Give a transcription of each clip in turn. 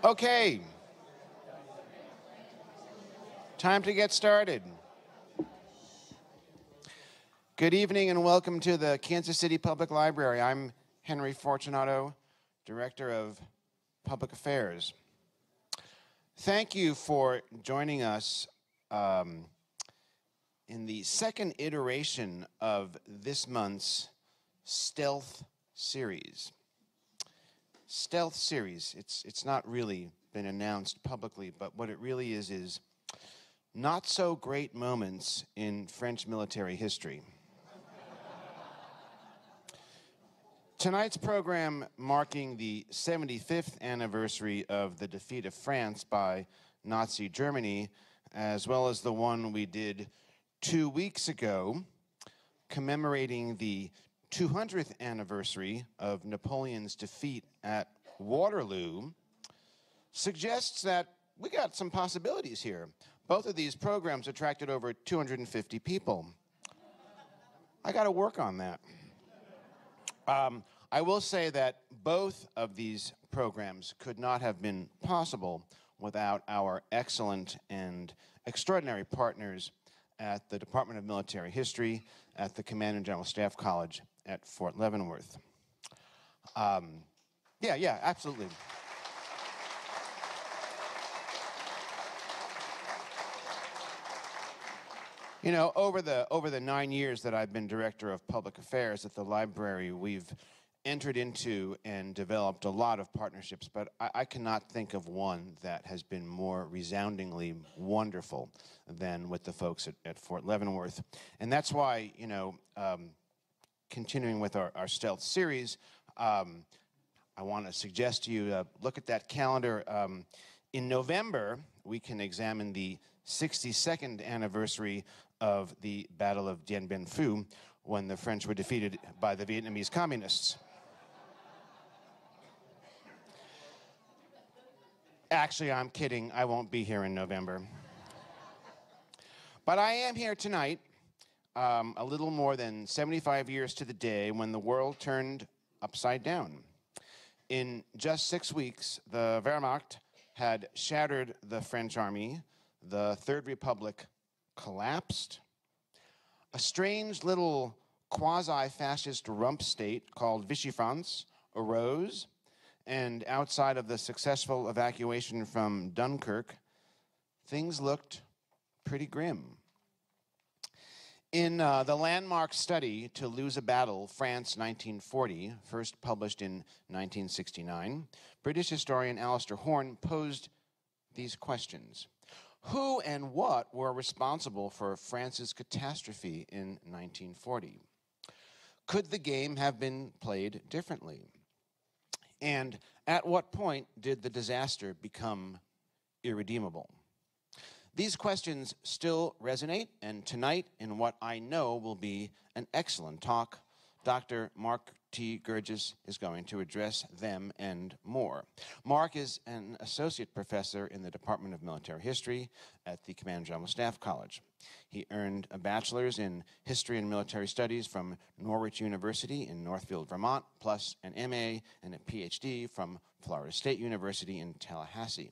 Okay, time to get started. Good evening and welcome to the Kansas City Public Library. I'm Henry Fortunato, Director of Public Affairs. Thank you for joining us in the second iteration of this month's Stealth Series. Stealth Series, it's not really been announced publicly, but what it really is not so great moments in French military history. Tonight's program, marking the 75th anniversary of the defeat of France by Nazi Germany, as well as the one we did 2 weeks ago, commemorating the 200th anniversary of Napoleon's defeat at Waterloo, suggests that we got some possibilities here. Both of these programs attracted over 250 people. I got to work on that. I will say that both of these programs could not have been possible without our excellent and extraordinary partners at the Department of Military History at the Command and General Staff College at Fort Leavenworth. Yeah, absolutely. You know, over the 9 years that I've been Director of Public Affairs at the library, we've entered into and developed a lot of partnerships, but I cannot think of one that has been more resoundingly wonderful than with the folks at Fort Leavenworth. And that's why, you know, continuing with our Stealth series, I want to suggest to you look at that calendar. In November, we can examine the 62nd anniversary of the Battle of Dien Bien Phu, when the French were defeated by the Vietnamese communists. Actually, I'm kidding. I won't be here in November. But I am here tonight, a little more than 75 years to the day when the world turned upside down. In just 6 weeks, the Wehrmacht had shattered the French army, the Third Republic collapsed, a strange little quasi-fascist rump state called Vichy France arose, and outside of the successful evacuation from Dunkirk, things looked pretty grim. In the landmark study, To Lose a Battle, France 1940, first published in 1969, British historian Alistair Horn posed these questions. Who and what were responsible for France's catastrophe in 1940? Could the game have been played differently? And at what point did the disaster become irredeemable? These questions still resonate, and tonight, in what I know will be an excellent talk, Dr. Mark T. Gurgis is going to address them and more. Mark is an associate professor in the Department of Military History at the Command and General Staff College. He earned a bachelor's in History and Military Studies from Norwich University in Northfield, Vermont, plus an MA and a PhD from Florida State University in Tallahassee.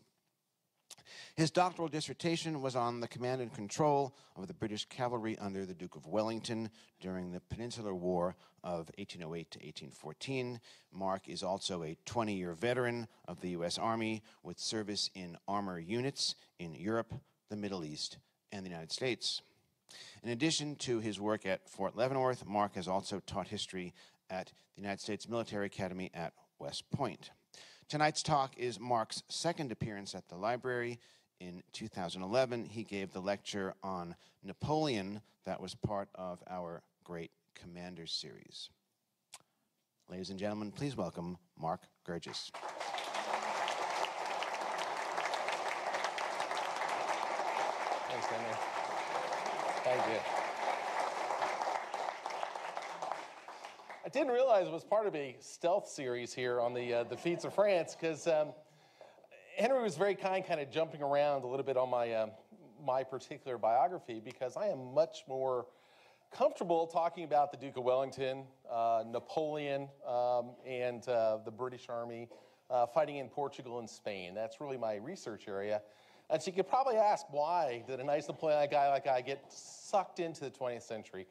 His doctoral dissertation was on the command and control of the British cavalry under the Duke of Wellington during the Peninsular War of 1808 to 1814. Mark is also a 20-year veteran of the U.S. Army with service in armor units in Europe, the Middle East, and the United States. In addition to his work at Fort Leavenworth, Mark has also taught history at the United States Military Academy at West Point. Tonight's talk is Mark's second appearance at the library. In 2011, he gave the lecture on Napoleon that was part of our Great Commanders series. Ladies and gentlemen, please welcome Mark Gurgis. Thanks, Henry. Thank you. I didn't realize it was part of a stealth series here on the defeats of France, because Henry was very kind of jumping around a little bit on my particular biography, because I am much more comfortable talking about the Duke of Wellington, Napoleon, and the British Army fighting in Portugal and Spain. That's really my research area. And so you could probably ask, why did a nice Napoleonic guy like I get sucked into the 20th century?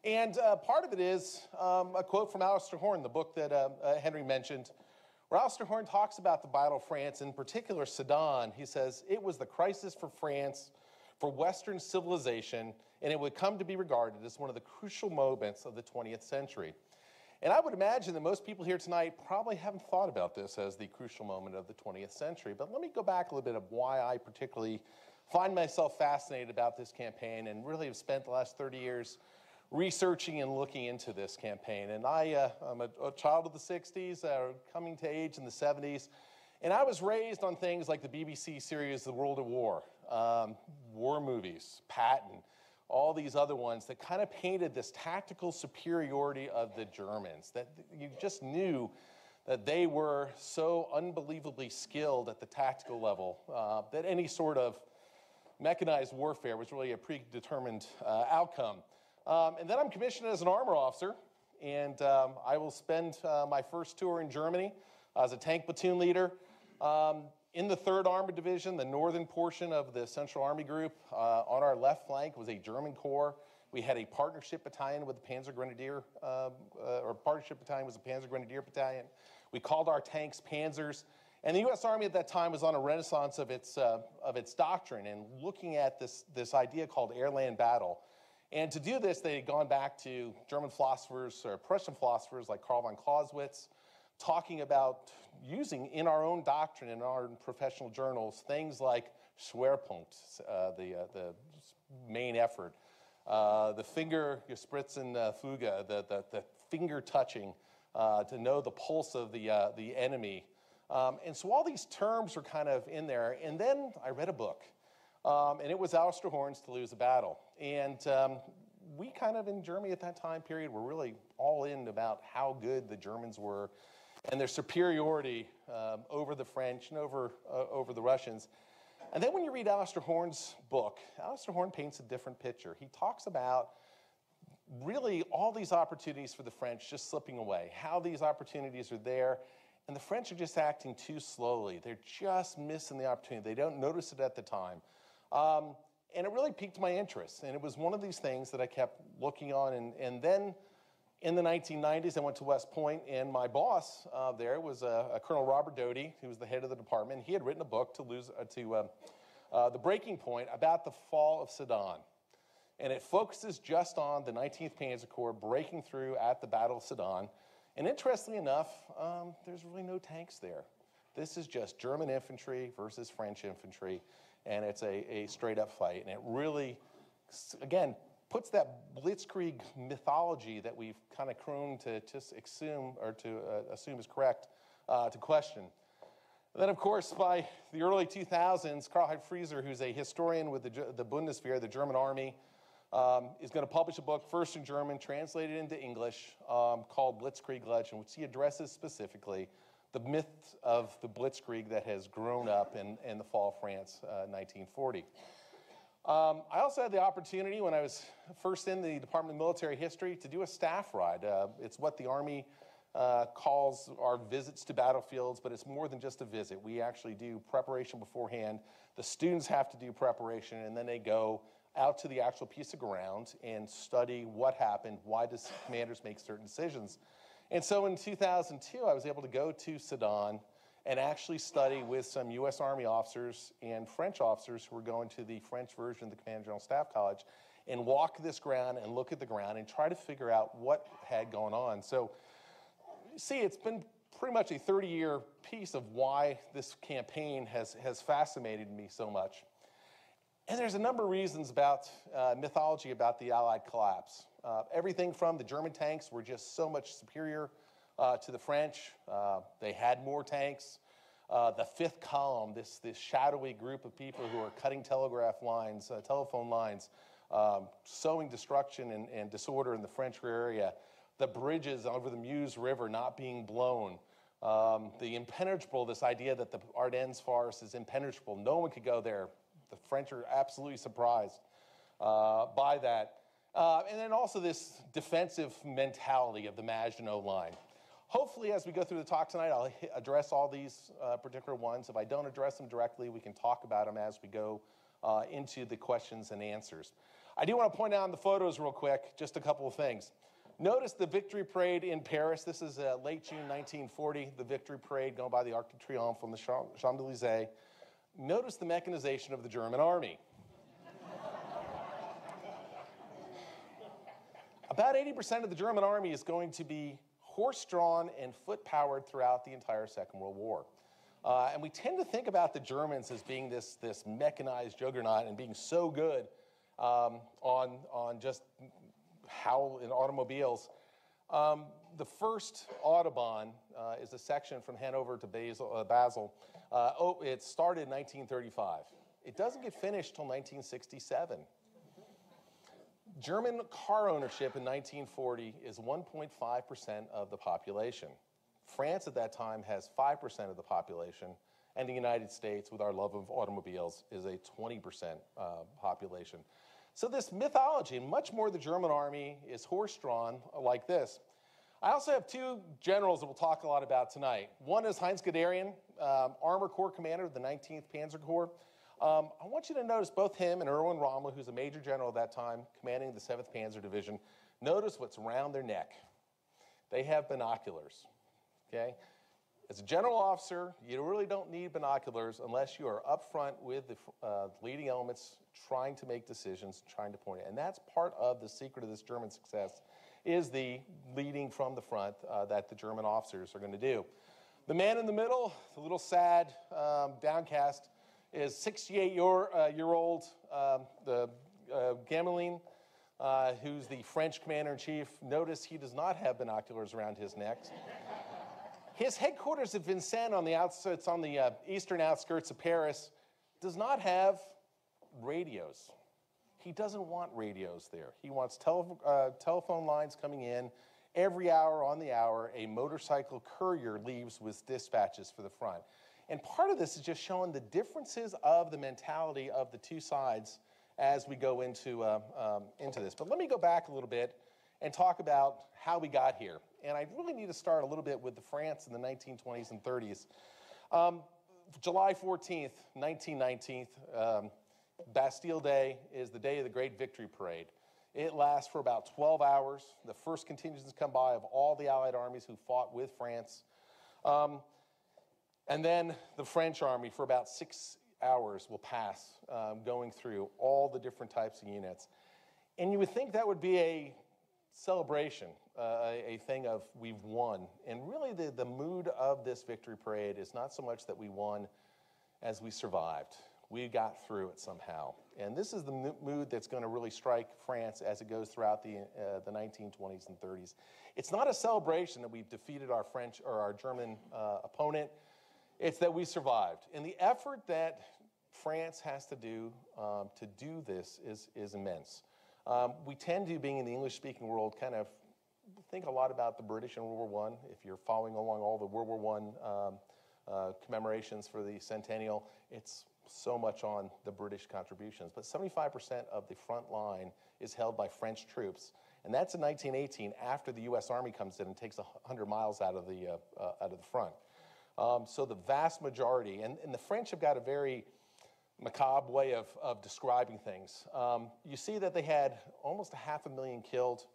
And part of it is a quote from Alistair Horn, the book that Henry mentioned, where Alistair Horn talks about the Battle of France, in particular Sedan. He says, it was the crisis for France, for Western civilization, and it would come to be regarded as one of the crucial moments of the 20th century. And I would imagine that most people here tonight probably haven't thought about this as the crucial moment of the 20th century. But let me go back a little bit of why I particularly find myself fascinated about this campaign and really have spent the last 30 years researching and looking into this campaign. And I'm a child of the 60s, coming to age in the 70s. And I was raised on things like the BBC series The World at War, war movies, Patton, all these other ones that kind of painted this tactical superiority of the Germans, that you just knew that they were so unbelievably skilled at the tactical level that any sort of mechanized warfare was really a predetermined outcome. And then I'm commissioned as an armor officer, and I will spend my first tour in Germany as a tank platoon leader. In the 3rd Armored Division, the northern portion of the Central Army Group, on our left flank was a German corps. We had a partnership battalion with the Panzer Grenadier, or partnership battalion was a Panzer Grenadier battalion. We called our tanks Panzers. And the U.S. Army at that time was on a renaissance of its doctrine and looking at this idea called air-land battle. And to do this, they had gone back to German philosophers, or Prussian philosophers like Karl von Clausewitz, talking about using in our own doctrine, in our professional journals, things like Schwerpunkt, the main effort, the finger Spritzenfuge, the finger touching to know the pulse of the enemy. And so all these terms were kind of in there. And then I read a book, and it was Alistair Horn's To Lose a Battle. And we kind of in Germany at that time period were really all in about how good the Germans were and their superiority over the French and over the Russians. And then when you read Alistair Horn's book, Alistair Horn paints a different picture. He talks about really all these opportunities for the French just slipping away, how these opportunities are there, and the French are just acting too slowly. They're just missing the opportunity. They don't notice it at the time. And it really piqued my interest. And it was one of these things that I kept looking on. And then in the 1990s, I went to West Point, and my boss there was a Colonel Robert Doty, who was the head of the department. He had written a book The Breaking Point, about the fall of Sedan. And it focuses just on the 19th Panzer Corps breaking through at the Battle of Sedan. And interestingly enough, there's really no tanks there. This is just German infantry versus French infantry, and it's a straight-up fight. And it really, again, puts that blitzkrieg mythology that we've kind of grown to just assume is correct to question. And then, of course, by the early 2000s, Karl-Heinz Frieser, who's a historian with the Bundeswehr, the German army, is going to publish a book, first in German, translated into English, called Blitzkrieg Legend, which he addresses specifically the myth of the Blitzkrieg that has grown up in the fall of France, 1940. I also had the opportunity when I was first in the Department of Military History to do a staff ride. It's what the Army calls our visits to battlefields, but it's more than just a visit. We actually do preparation beforehand. The students have to do preparation, and then they go out to the actual piece of ground and study what happened, why does commanders make certain decisions. And so in 2002, I was able to go to Sedan and actually study with some U.S. Army officers and French officers who were going to the French version of the Command General Staff College and walk this ground and look at the ground and try to figure out what had gone on. So, see, it's been pretty much a 30-year piece of why this campaign has fascinated me so much. And there's a number of reasons about mythology about the Allied collapse. Everything from the German tanks were just so much superior to the French. They had more tanks. The fifth column, this shadowy group of people who are cutting telegraph lines, telephone lines, sowing destruction and disorder in the French area. The bridges over the Meuse River not being blown. The impenetrable, this idea that the Ardennes forest is impenetrable. No one could go there. The French are absolutely surprised by that. And then also this defensive mentality of the Maginot Line. Hopefully, as we go through the talk tonight, I'll address all these particular ones. If I don't address them directly, we can talk about them as we go into the questions and answers. I do want to point out in the photos real quick, just a couple of things. Notice the victory parade in Paris. This is late June 1940, the victory parade going by the Arc de Triomphe on the Champs-Élysées. Notice the mechanization of the German army. About 80% of the German army is going to be horse-drawn and foot-powered throughout the entire Second World War. And we tend to think about the Germans as being this mechanized juggernaut and being so good on just how in automobiles. The first Autobahn is a section from Hanover to Basel. It started in 1935. It doesn't get finished till 1967. German car ownership in 1940 is 1.5% of the population. France at that time has 5% of the population, and the United States, with our love of automobiles, is a 20% population. So this mythology, and much more the German army, is horse-drawn like this. I also have two generals that we'll talk a lot about tonight. One is Heinz Guderian, Armor Corps commander of the 19th Panzer Corps. I want you to notice both him and Erwin Rommel, who's a major general at that time, commanding the 7th Panzer Division. Notice what's around their neck. They have binoculars, okay? As a general officer, you really don't need binoculars unless you are up front with the leading elements, trying to make decisions, trying to point it. And that's part of the secret of this German success, is the leading from the front that the German officers are going to do. The man in the middle, a little sad, downcast, is 68-year-old Gamelin, who's the French commander-in-chief. Notice he does not have binoculars around his neck. His headquarters at Vincennes on the outskirts, on the eastern outskirts of Paris, does not have radios. He doesn't want radios there. He wants telephone lines coming in. Every hour on the hour, a motorcycle courier leaves with dispatches for the front. And part of this is just showing the differences of the mentality of the two sides as we go into this. But let me go back a little bit and talk about how we got here. And I really need to start a little bit with the France in the 1920s and 30s. July 14th, 1919, Bastille Day is the day of the Great Victory Parade. It lasts for about 12 hours. The first contingents come by of all the Allied armies who fought with France. And then the French army, for about 6 hours, will pass, going through all the different types of units. And you would think that would be a celebration, a thing of we've won. And really the mood of this victory parade is not so much that we won as we survived. We got through it somehow. And this is the mood that's going to really strike France as it goes throughout the 1920s and 30s. It's not a celebration that we've defeated our French or our German opponent. It's that we survived. And the effort that France has to do this is immense. We tend to, being in the English-speaking world, kind of think a lot about the British in World War I. If you're following along all the World War I commemorations for the centennial, it's so much on the British contributions. But 75% of the front line is held by French troops. And that's in 1918, after the U.S. Army comes in and takes 100 miles out of the front. So the vast majority, and the French have got a very macabre way of describing things. You see that they had almost 500,000 killed,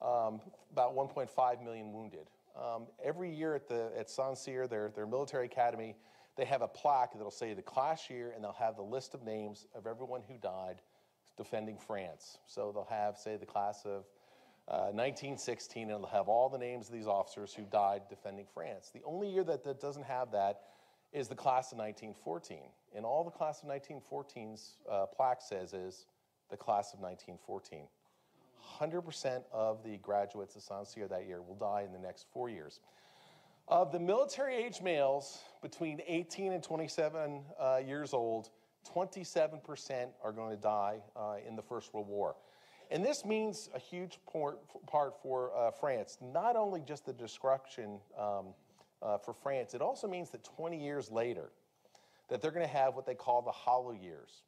about 1.5 million wounded. Every year at Saint-Cyr, their military academy, they have a plaque that'll say the class year, and they'll have the list of names of everyone who died defending France. So they'll have, say, the class of 1916, and they'll have all the names of these officers who died defending France. The only year that doesn't have that is the class of 1914. And all the class of 1914's plaque says is the class of 1914. 100% of the graduates of Saint-Cyr that year will die in the next 4 years. Of the military-age males between 18 and 27 years old, 27% are going to die in the First World War. And this means a huge part for France, not only just the destruction for France, it also means that 20 years later, that they're going to have what they call the hollow years.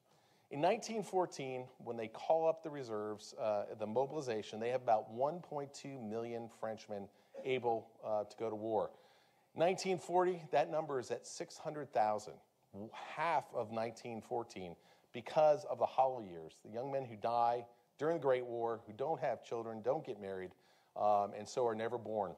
In 1914, when they call up the reserves, the mobilization, they have about 1.2 million Frenchmen able to go to war. 1940, that number is at 600,000, half of 1914, because of the hollow years, the young men who die during the Great War, who don't have children, don't get married, and so are never born.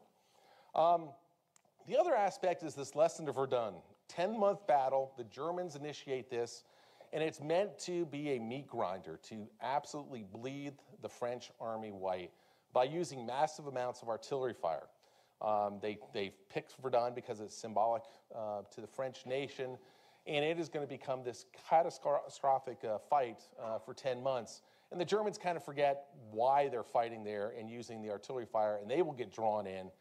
The other aspect is this lesson of Verdun. 10-month battle, the Germans initiate this, and it's meant to be a meat grinder, to absolutely bleed the French army white by using massive amounts of artillery fire. They picked Verdun because it's symbolic to the French nation, and it is going to become this catastrophic fight for 10 months. And the Germans kind of forget why they're fighting there and using the artillery fire, and they will get drawn in.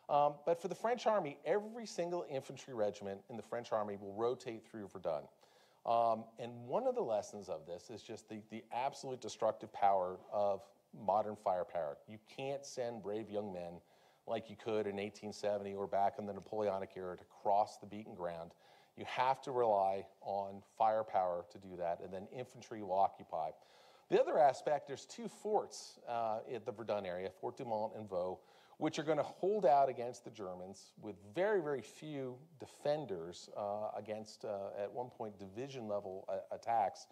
But for the French army, every single infantry regiment in the French army will rotate through Verdun. And one of the lessons of this is just the absolute destructive power of modern firepower. You can't send brave young men like you could in 1870 or back in the Napoleonic era to cross the beaten ground. You have to rely on firepower to do that, and then infantry will occupy. The other aspect, there's two forts at the Verdun area, Fort Dumont and Vaux, which are going to hold out against the Germans with very, very few defenders against, at one point, division-level attacks.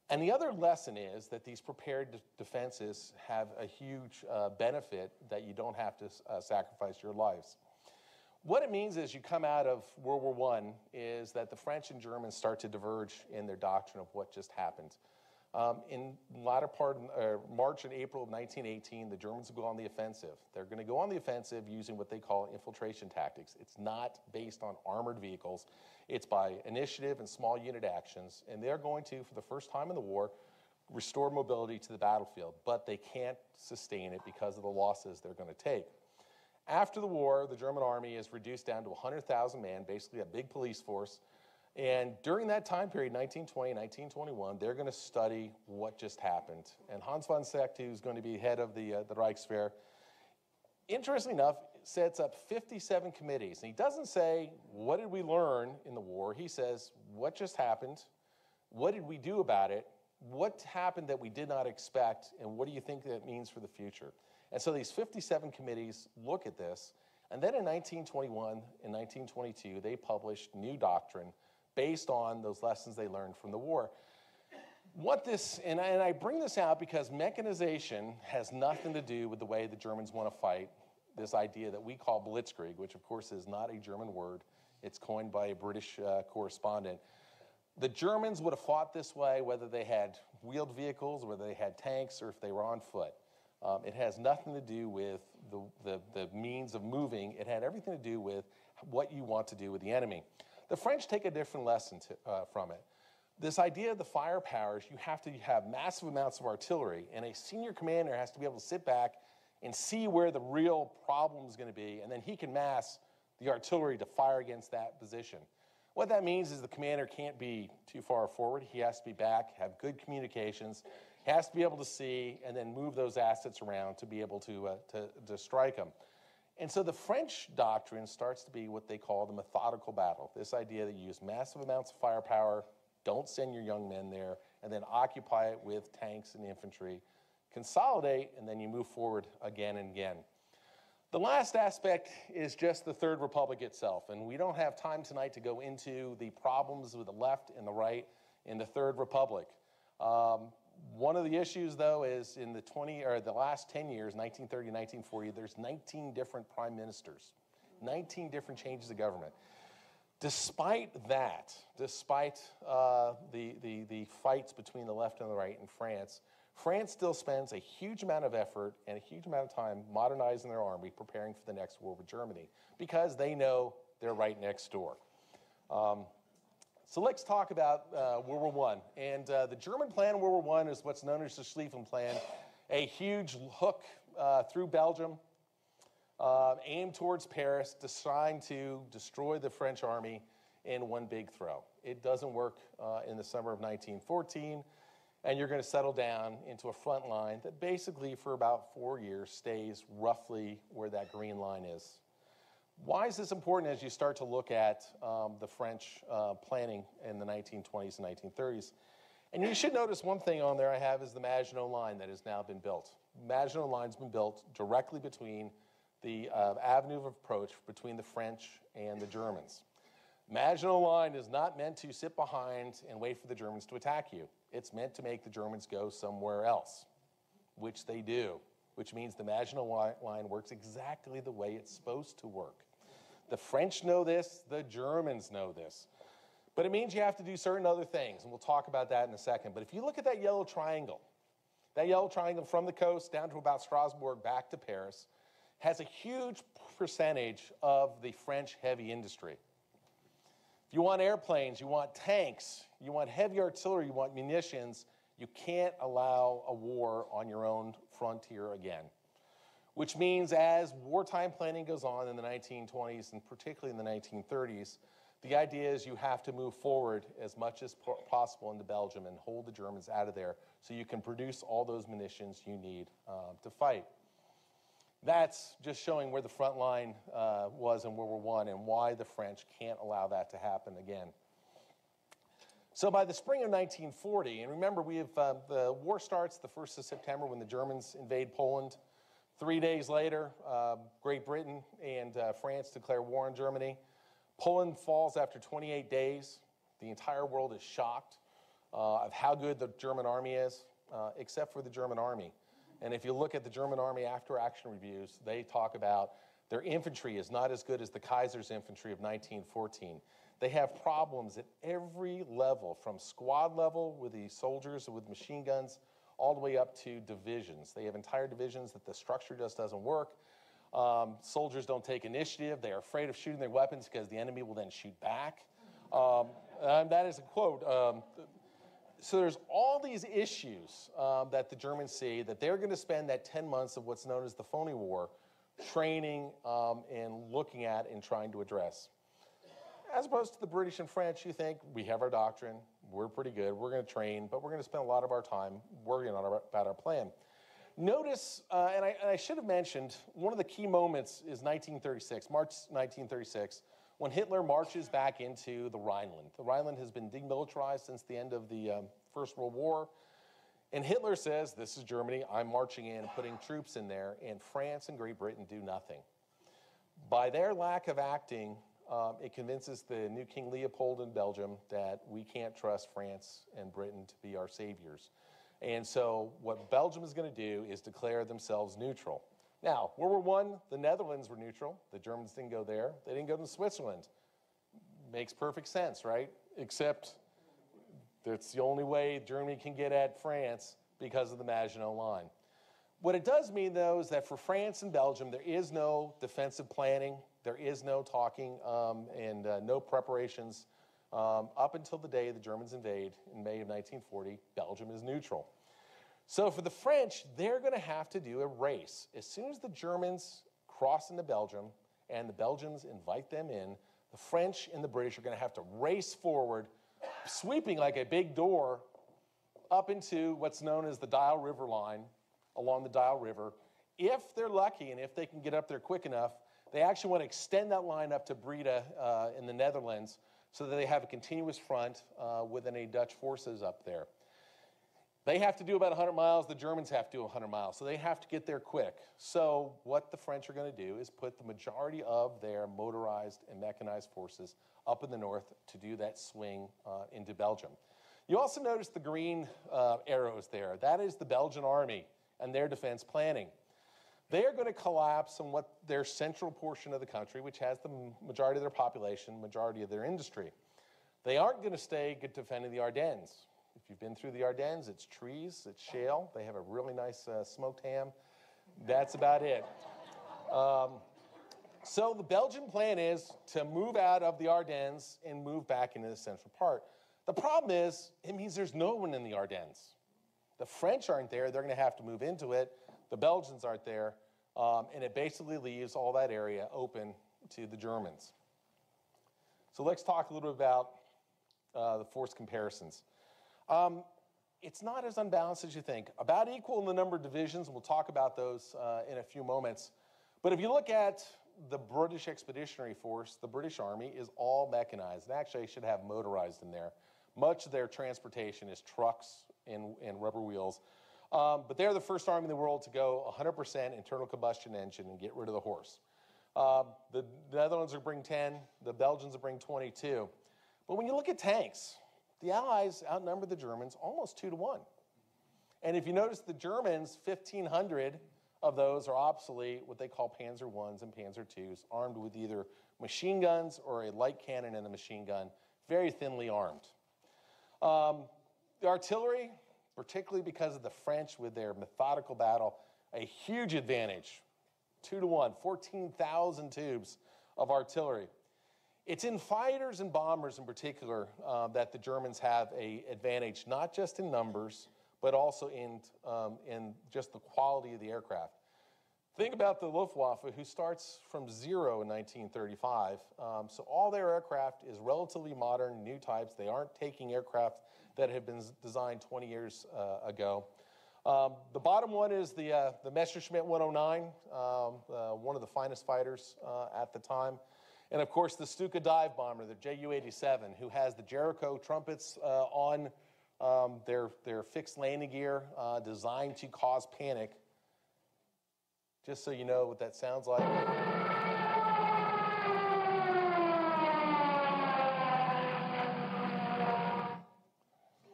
And the other lesson is that these prepared defenses have a huge benefit that you don't have to sacrifice your lives. What it means is you come out of World War I is that the French and Germans start to diverge in their doctrine of what just happened. In the latter part of March and April of 1918, the Germans will go on the offensive. They're going to go on the offensive using what they call infiltration tactics. It's not based on armored vehicles. It's by initiative and small unit actions. And they're going to, for the first time in the war, restore mobility to the battlefield. But they can't sustain it because of the losses they're going to take. After the war, the German army is reduced down to 100,000 men, basically a big police force. And during that time period, 1920, 1921, they're going to study what just happened. And Hans von Seeckt, who's going to be head of the Reichswehr, interestingly enough, sets up 57 committees. And he doesn't say, what did we learn in the war? He says, what just happened? What did we do about it? What happened that we did not expect? And what do you think that means for the future? And so these 57 committees look at this. And then in 1921 and 1922, they published new doctrine based on those lessons they learned from the war. What this, and I bring this out because mechanization has nothing to do with the way the Germans want to fight, this idea that we call blitzkrieg, which of course is not a German word. It's coined by a British correspondent. The Germans would have fought this way whether they had wheeled vehicles, whether they had tanks, or if they were on foot. It has nothing to do with the means of moving. It had everything to do with what you want to do with the enemy. The French take a different lesson from it. This idea of the firepowers, you have to have massive amounts of artillery, and a senior commander has to be able to sit back and see where the real problem is going to be, and then he can mass the artillery to fire against that position. What that means is the commander can't be too far forward. He has to be back, have good communications, has to be able to see, and then move those assets around to be able to strike them. And so the French doctrine starts to be what they call the methodical battle, this idea that you use massive amounts of firepower, don't send your young men there, and then occupy it with tanks and infantry, consolidate, and then you move forward again and again. The last aspect is just the Third Republic itself, and we don't have time tonight to go into the problems with the left and the right in the Third Republic. One of the issues, though, is in the last 10 years, 1930 and 1940, there's 19 different prime ministers, 19 different changes of government. Despite that, despite the fights between the left and the right in France, France still spends a huge amount of effort and a huge amount of time modernizing their army, preparing for the next war with Germany, because they know they're right next door. So let's talk about World War I. And the German plan in World War I is what's known as the Schlieffen Plan, a huge hook through Belgium, aimed towards Paris, designed to destroy the French army in one big throw. It doesn't work in the summer of 1914, and you're going to settle down into a front line that basically for about 4 years stays roughly where that green line is. Why is this important as you start to look at the French planning in the 1920s and 1930s? And you should notice one thing on there I have is the Maginot Line that has now been built. Maginot Line's been built directly between the avenue of approach between the French and the Germans. Maginot Line is not meant to sit behind and wait for the Germans to attack you. It's meant to make the Germans go somewhere else, which they do, which means the Maginot Line works exactly the way it's supposed to work. The French know this, the Germans know this. But it means you have to do certain other things, and we'll talk about that in a second. But if you look at that yellow triangle from the coast down to about Strasbourg back to Paris, has a huge percentage of the French heavy industry. If you want airplanes, you want tanks, you want heavy artillery, you want munitions, you can't allow a war on your own frontier again. Which means as wartime planning goes on in the 1920s and particularly in the 1930s, the idea is you have to move forward as much as possible into Belgium and hold the Germans out of there so you can produce all those munitions you need to fight. That's just showing where the front line was in World War I and why the French can't allow that to happen again. So by the spring of 1940, and remember the war starts the 1st of September when the Germans invade Poland. 3 days later, Great Britain and France declare war on Germany. Poland falls after 28 days. The entire world is shocked of how good the German army is, except for the German army. And if you look at the German army after action reviews, they talk about their infantry is not as good as the Kaiser's infantry of 1914. They have problems at every level, from squad level with the soldiers with machine guns, all the way up to divisions. They have entire divisions that the structure just doesn't work. Soldiers don't take initiative. They're afraid of shooting their weapons because the enemy will then shoot back. And that is a quote. So there's all these issues that the Germans see that they're going to spend that 10 months of what's known as the phony war training and looking at and trying to address. As opposed to the British and French, you think, we have our doctrine, we're pretty good, we're going to train, but we're going to spend a lot of our time worrying about our plan. Notice, and I should have mentioned, one of the key moments is 1936, March 1936, when Hitler marches back into the Rhineland. The Rhineland has been demilitarized since the end of the First World War. And Hitler says, this is Germany, I'm marching in and putting troops in there, and France and Great Britain do nothing. By their lack of acting, it convinces the new King Leopold in Belgium that we can't trust France and Britain to be our saviors. And so what Belgium is going to do is declare themselves neutral. Now, World War I, the Netherlands were neutral. The Germans didn't go there. They didn't go to Switzerland. Makes perfect sense, right? Except that's the only way Germany can get at France because of the Maginot Line. What it does mean, though, is that for France and Belgium, there is no defensive planning. There is no talking and no preparations. Up until the day the Germans invade in May of 1940, Belgium is neutral. So for the French, they're going to have to do a race. As soon as the Germans cross into Belgium and the Belgians invite them in, the French and the British are going to have to race forward, sweeping like a big door up into what's known as the Dial River line, along the Dial River. If they're lucky and if they can get up there quick enough, they actually want to extend that line up to Breda in the Netherlands so that they have a continuous front with any Dutch forces up there. They have to do about 100 miles. The Germans have to do 100 miles. So they have to get there quick. So what the French are going to do is put the majority of their motorized and mechanized forces up in the north to do that swing into Belgium. You also notice the green arrows there. That is the Belgian army and their defense planning. They are going to collapse on what their central portion of the country, which has the majority of their population, majority of their industry. They aren't going to stay defending the Ardennes. If you've been through the Ardennes, it's trees, it's shale. They have a really nice smoked ham. That's about it. So the Belgian plan is to move out of the Ardennes and move back into the central part. The problem is, it means there's no one in the Ardennes. The French aren't there. They're going to have to move into it. The Belgians aren't there. And it basically leaves all that area open to the Germans. So let's talk a little bit about the force comparisons. It's not as unbalanced as you think. About equal in the number of divisions, and we'll talk about those in a few moments. But if you look at the British Expeditionary Force, the British Army is all mechanized. And actually, I should have motorized in there. Much of their transportation is trucks and rubber wheels. But they're the first army in the world to go 100% internal combustion engine and get rid of the horse. The Netherlands will bring 10, the Belgians will bring 22. But when you look at tanks, the Allies outnumber the Germans almost 2-1. And if you notice, the Germans, 1,500 of those are obsolete, what they call Panzer Is and Panzer IIs, armed with either machine guns or a light cannon and a machine gun, very thinly armed. The artillery, particularly because of the French with their methodical battle, a huge advantage, 2-1, 14,000 tubes of artillery. It's in fighters and bombers in particular that the Germans have an advantage, not just in numbers, but also in just the quality of the aircraft. Think about the Luftwaffe, who starts from 0 in 1935. So all their aircraft is relatively modern, new types. They aren't taking aircraft that have been designed 20 years ago. The bottom one is the Messerschmitt 109, one of the finest fighters at the time. And of course, the Stuka dive bomber, the Ju-87, who has the Jericho trumpets on their fixed landing gear designed to cause panic. Just so you know what that sounds like.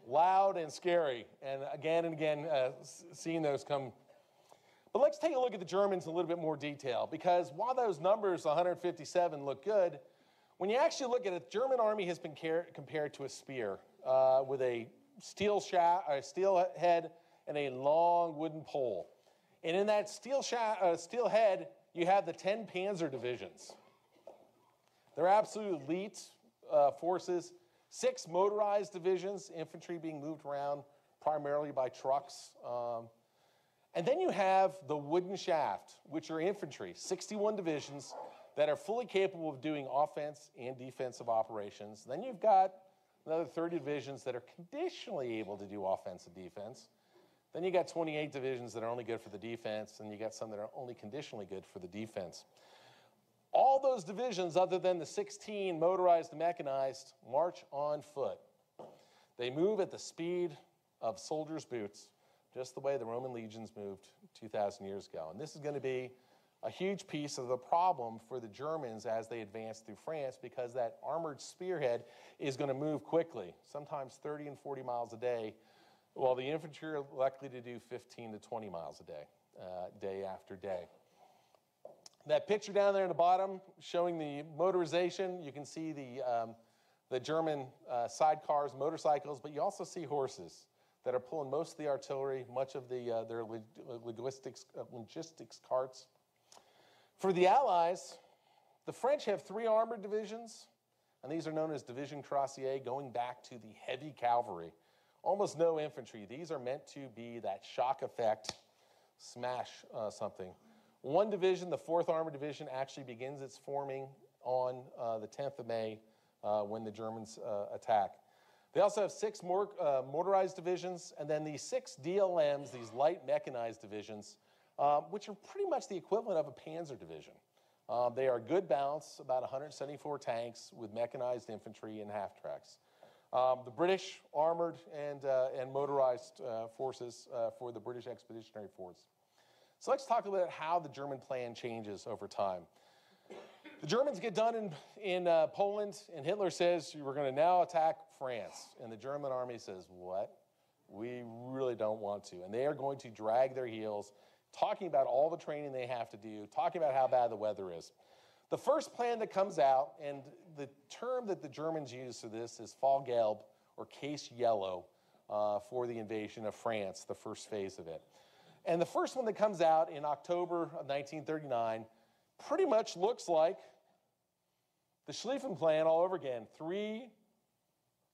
Loud and scary, and again, seeing those come. But let's take a look at the Germans in a little bit more detail, because while those numbers, 157, look good, when you actually look at it, the German army has been compared to a spear with a steel head and a long wooden pole. And in that steel head, you have the 10 Panzer divisions. They're absolute elite forces. 6 motorized divisions, infantry being moved around primarily by trucks. And then you have the wooden shaft, which are infantry, 61 divisions that are fully capable of doing offense and defensive operations. Then you've got another 30 divisions that are conditionally able to do offense and defense. Then you got 28 divisions that are only good for the defense, and you got some that are only conditionally good for the defense. All those divisions, other than the 16 motorized and mechanized, march on foot. They move at the speed of soldiers' boots, just the way the Roman legions moved 2,000 years ago. And this is going to be a huge piece of the problem for the Germans as they advance through France, because that armored spearhead is going to move quickly, sometimes 30 and 40 miles a day, while the infantry are likely to do 15 to 20 miles a day, day after day. That picture down there in the bottom showing the motorization, you can see the German sidecars, motorcycles, but you also see horses that are pulling most of the artillery, much of their logistics carts. For the Allies, the French have 3 armored divisions, and these are known as Division Cuirassier, going back to the heavy cavalry. Almost no infantry. These are meant to be that shock effect, smash something. One division, the 4th Armored Division, actually begins its forming on the 10th of May when the Germans attack. They also have 6 more motorized divisions, and then these 6 DLMs, these light mechanized divisions, which are pretty much the equivalent of a Panzer division. They are good balance, about 174 tanks with mechanized infantry and half-tracks. The British armored and motorized forces for the British Expeditionary Force. So let's talk a little bit how the German plan changes over time. The Germans get done in Poland, and Hitler says, we're going to now attack France. And the German army says, what? We really don't want to. And they are going to drag their heels, talking about all the training they have to do, talking about how bad the weather is. The first plan that comes out, and the term that the Germans use for this is Fallgelb, or case yellow, for the invasion of France, the first phase of it. And the first one that comes out in October of 1939 pretty much looks like the Schlieffen plan all over again. 3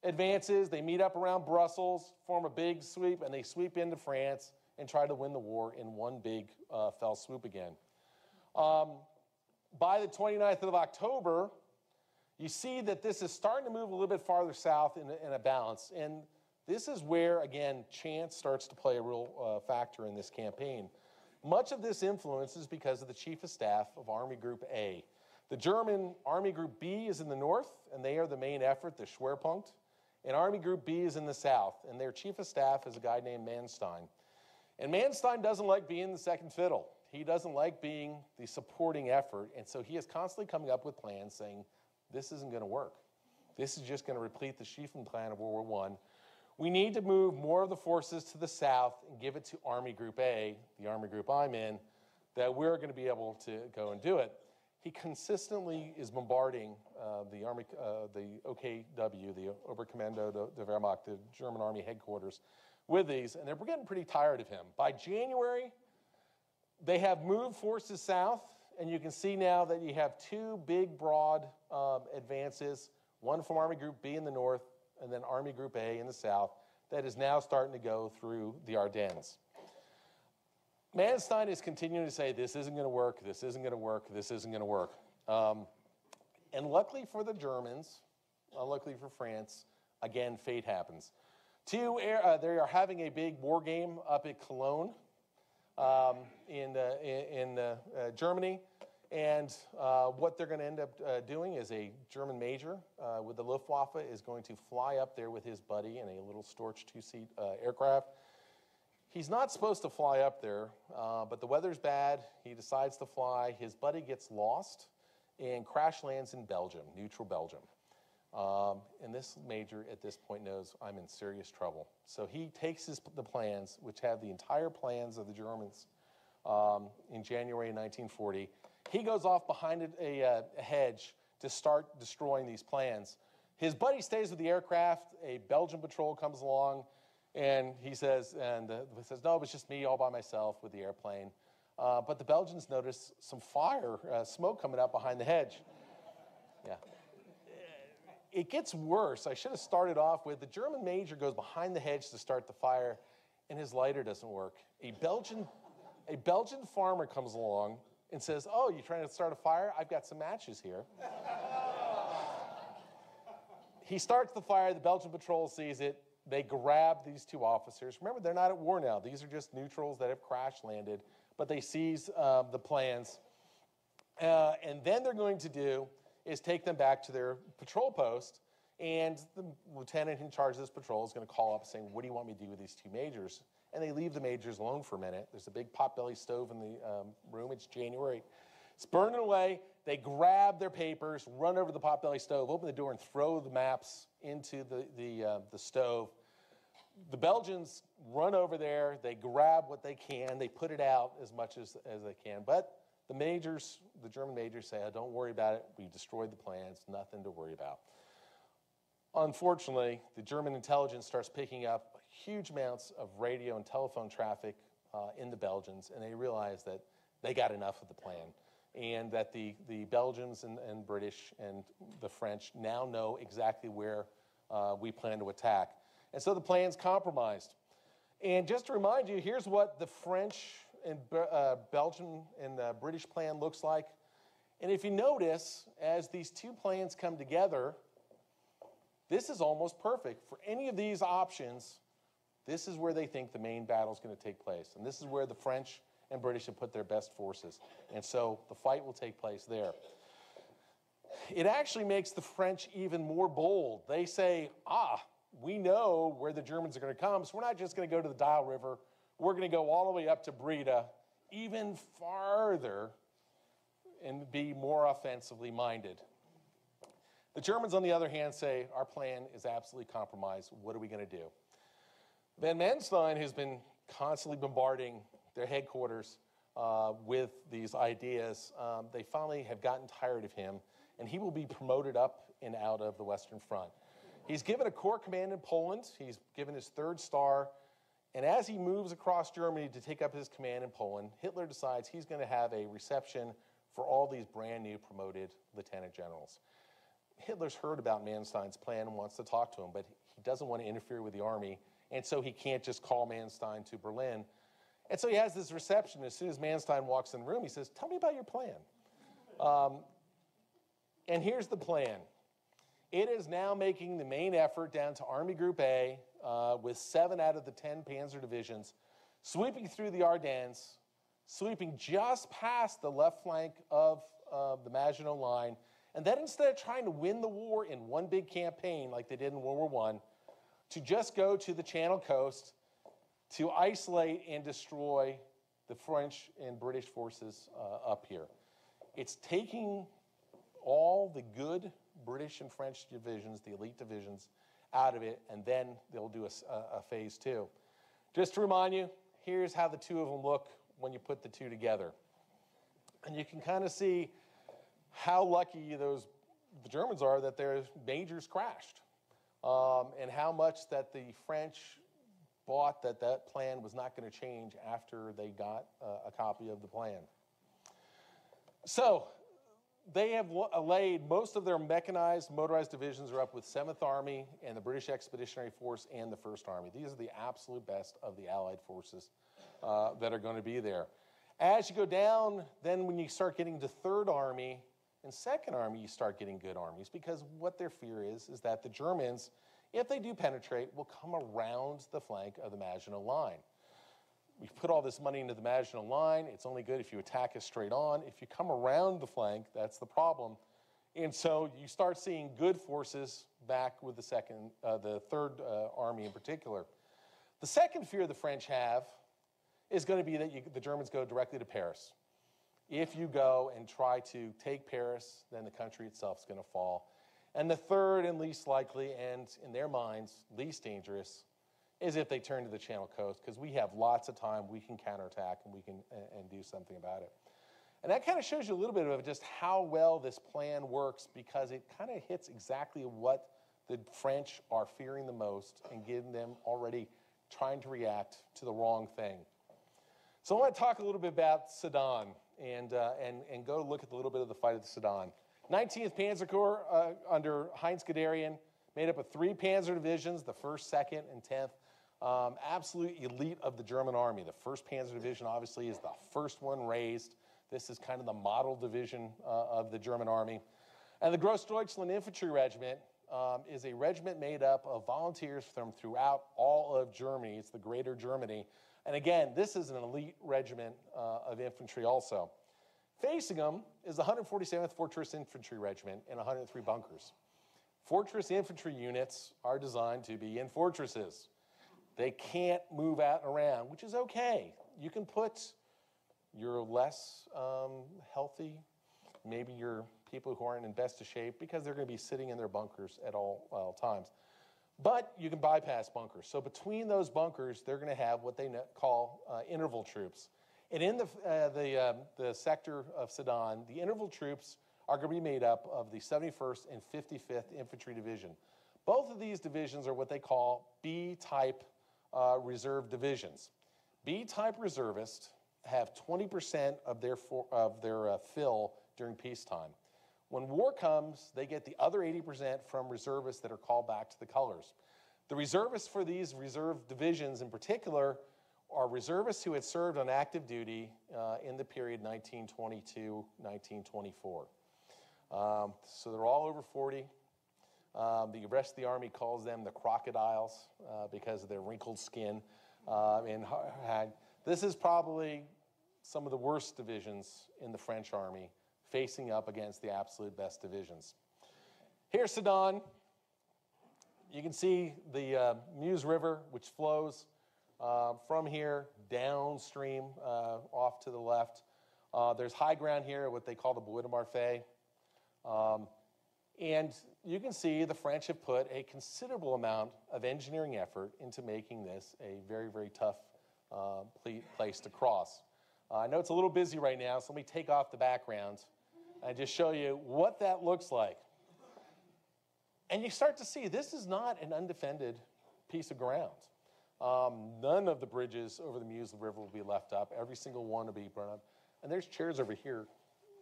advances, they meet up around Brussels, form a big sweep, and they sweep into France and try to win the war in one big fell swoop again. By the 29th of October, you see that this is starting to move a little bit farther south in a balance. And this is where, again, chance starts to play a real factor in this campaign. Much of this influence is because of the Chief of Staff of Army Group A. The German Army Group B is in the north, and they are the main effort, the Schwerpunkt. And Army Group B is in the south, and their Chief of Staff is a guy named Manstein. And Manstein doesn't like being the second fiddle. He doesn't like being the supporting effort, and so he is constantly coming up with plans saying, this isn't going to work. This is just going to repeat the Schlieffen Plan of World War I. We need to move more of the forces to the south and give it to Army Group A, the Army Group I'm in, that we're going to be able to go and do it. He consistently is bombarding the Army, the OKW, the Oberkommando der Wehrmacht, the German Army headquarters, with these, and they're getting pretty tired of him. By January, they have moved forces south, and you can see now that you have two big, broad advances, one from Army Group B in the north, and then Army Group A in the south, that is now starting to go through the Ardennes. Manstein is continuing to say, this isn't going to work, this isn't going to work, this isn't going to work. And luckily for the Germans, unluckily for France, again, fate happens. They are having a big war game up at Cologne in Germany. And what they're going to end up doing is a German major with the Luftwaffe is going to fly up there with his buddy in a little Storch two-seat aircraft. He's not supposed to fly up there, but the weather's bad. He decides to fly. His buddy gets lost and crash lands in Belgium, neutral Belgium. And this major at this point knows I'm in serious trouble. So he takes the plans, which have the entire plans of the Germans in January 1940. He goes off behind a hedge to start destroying these plans. His buddy stays with the aircraft. A Belgian patrol comes along, and he says, no, it was just me all by myself with the airplane. But the Belgians notice some fire, smoke coming out behind the hedge. Yeah. It gets worse. I should have started off with the German major goes behind the hedge to start the fire, and his lighter doesn't work. A Belgian farmer comes along and says, oh, you trying to start a fire? I've got some matches here. He starts the fire. The Belgian patrol sees it. They grab these two officers. Remember, they're not at war now. These are just neutrals that have crash landed, but they seize the plans. And then they're going to do is take them back to their patrol post, and the lieutenant in charge of this patrol is going to call up saying, what do you want me to do with these two majors? And they leave the majors alone for a minute. There's a big potbelly stove in the room. It's January. It's burning away. They grab their papers, run over to the potbelly stove, open the door, and throw the maps into the stove. The Belgians run over there. They grab what they can. They put it out as much as they can. But the majors, the German majors say, oh, don't worry about it. We destroyed the plans. Nothing to worry about. Unfortunately, the German intelligence starts picking up huge amounts of radio and telephone traffic in the Belgians, and they realize that they got enough of the plan, and that the Belgians and British and the French now know exactly where we plan to attack. And so the plan's compromised. And just to remind you, here's what the French and Belgian and British plan looks like. And if you notice, as these two plans come together, this is almost perfect. For any of these options, this is where they think the main battle is going to take place. And this is where the French and British have put their best forces. And so the fight will take place there. It actually makes the French even more bold. They say, we know where the Germans are going to come, so we're not just going to go to the Dial River. We're going to go all the way up to Breda, even farther, and be more offensively minded. The Germans, on the other hand, say, our plan is absolutely compromised. What are we going to do? Van Manstein has been constantly bombarding their headquarters with these ideas. They finally have gotten tired of him, and he will be promoted up and out of the Western Front. He's given a corps command in Poland. He's given his 3rd star. And as he moves across Germany to take up his command in Poland, Hitler decides he's going to have a reception for all these brand new promoted lieutenant generals. Hitler's heard about Manstein's plan and wants to talk to him, but he doesn't want to interfere with the army, and so he can't just call Manstein to Berlin. And so he has this reception. As soon as Manstein walks in the room, he says, tell me about your plan. And here's the plan. It is now making the main effort down to Army Group A with 7 out of the 10 Panzer divisions, sweeping through the Ardennes, sweeping just past the left flank of the Maginot Line, and then instead of trying to win the war in one big campaign like they did in World War I, to just go to the Channel coast, to isolate and destroy the French and British forces up here. It's taking all the good British and French divisions, the elite divisions, out of it, and then they'll do a phase two. Just to remind you, here's how the two of them look when you put the two together. And you can kind of see how lucky the Germans are that their majors crashed, and how much that the French bought that plan was not going to change after they got a copy of the plan. So they have laid most of their mechanized, motorized divisions are up with 7th Army and the British Expeditionary Force and the 1st Army. These are the absolute best of the Allied forces that are going to be there. As you go down, then when you start getting to 3rd Army and 2nd Army, you start getting good armies, because what their fear is that the Germans, if they do penetrate, will come around the flank of the Maginot Line. We've put all this money into the Maginot Line. It's only good if you attack us straight on. If you come around the flank, that's the problem. And so you start seeing good forces back with the 3rd Army in particular. The second fear the French have is going to be that the Germans go directly to Paris. If you go and try to take Paris, then the country itself is going to fall. And the third and least likely, and in their minds, least dangerous, is if they turn to the Channel Coast, because we have lots of time, we can counterattack, and we can and do something about it. And that kind of shows you a little bit of just how well this plan works, because it kind of hits exactly what the French are fearing the most and getting them already trying to react to the wrong thing. So I want to talk a little bit about Sedan and go look at a little bit of the fight at the Sedan. 19th Panzer Corps under Heinz Guderian, made up of 3 Panzer divisions, the 1st, 2nd, and 10th. Absolute elite of the German army. The 1st Panzer Division obviously is the first one raised. This is kind of the model division of the German army. And the Grossdeutschland Infantry Regiment is a regiment made up of volunteers from throughout all of Germany. It's the greater Germany. And again, this is an elite regiment of infantry also. Facing them is the 147th Fortress Infantry Regiment and 103 bunkers. Fortress infantry units are designed to be in fortresses. They can't move out and around, which is okay. You can put your less healthy, maybe your people who aren't in best of shape, because they're going to be sitting in their bunkers at all times. But you can bypass bunkers. So between those bunkers, they're going to have what they call interval troops. And in the sector of Sedan, the interval troops are going to be made up of the 71st and 55th Infantry Division. Both of these divisions are what they call B-type reserve divisions. B-type reservists have 20% of their fill during peacetime. When war comes, they get the other 80% from reservists that are called back to the colors. The reservists for these reserve divisions in particular are reservists who had served on active duty in the period 1922-1924. So they're all over 40. The rest of the army calls them the crocodiles because of their wrinkled skin. This is probably some of the worst divisions in the French army, facing up against the absolute best divisions. Here's Sedan. You can see the Meuse River, which flows from here downstream off to the left. There's high ground here, what they call the Bois de Marfay. And you can see the French have put a considerable amount of engineering effort into making this a very, very tough place to cross. I know it's a little busy right now, so let me take off the background and just show you what that looks like. And you start to see this is not an undefended piece of ground. None of the bridges over the Meuse River will be left up. Every single one will be burned up. And there's chairs over here,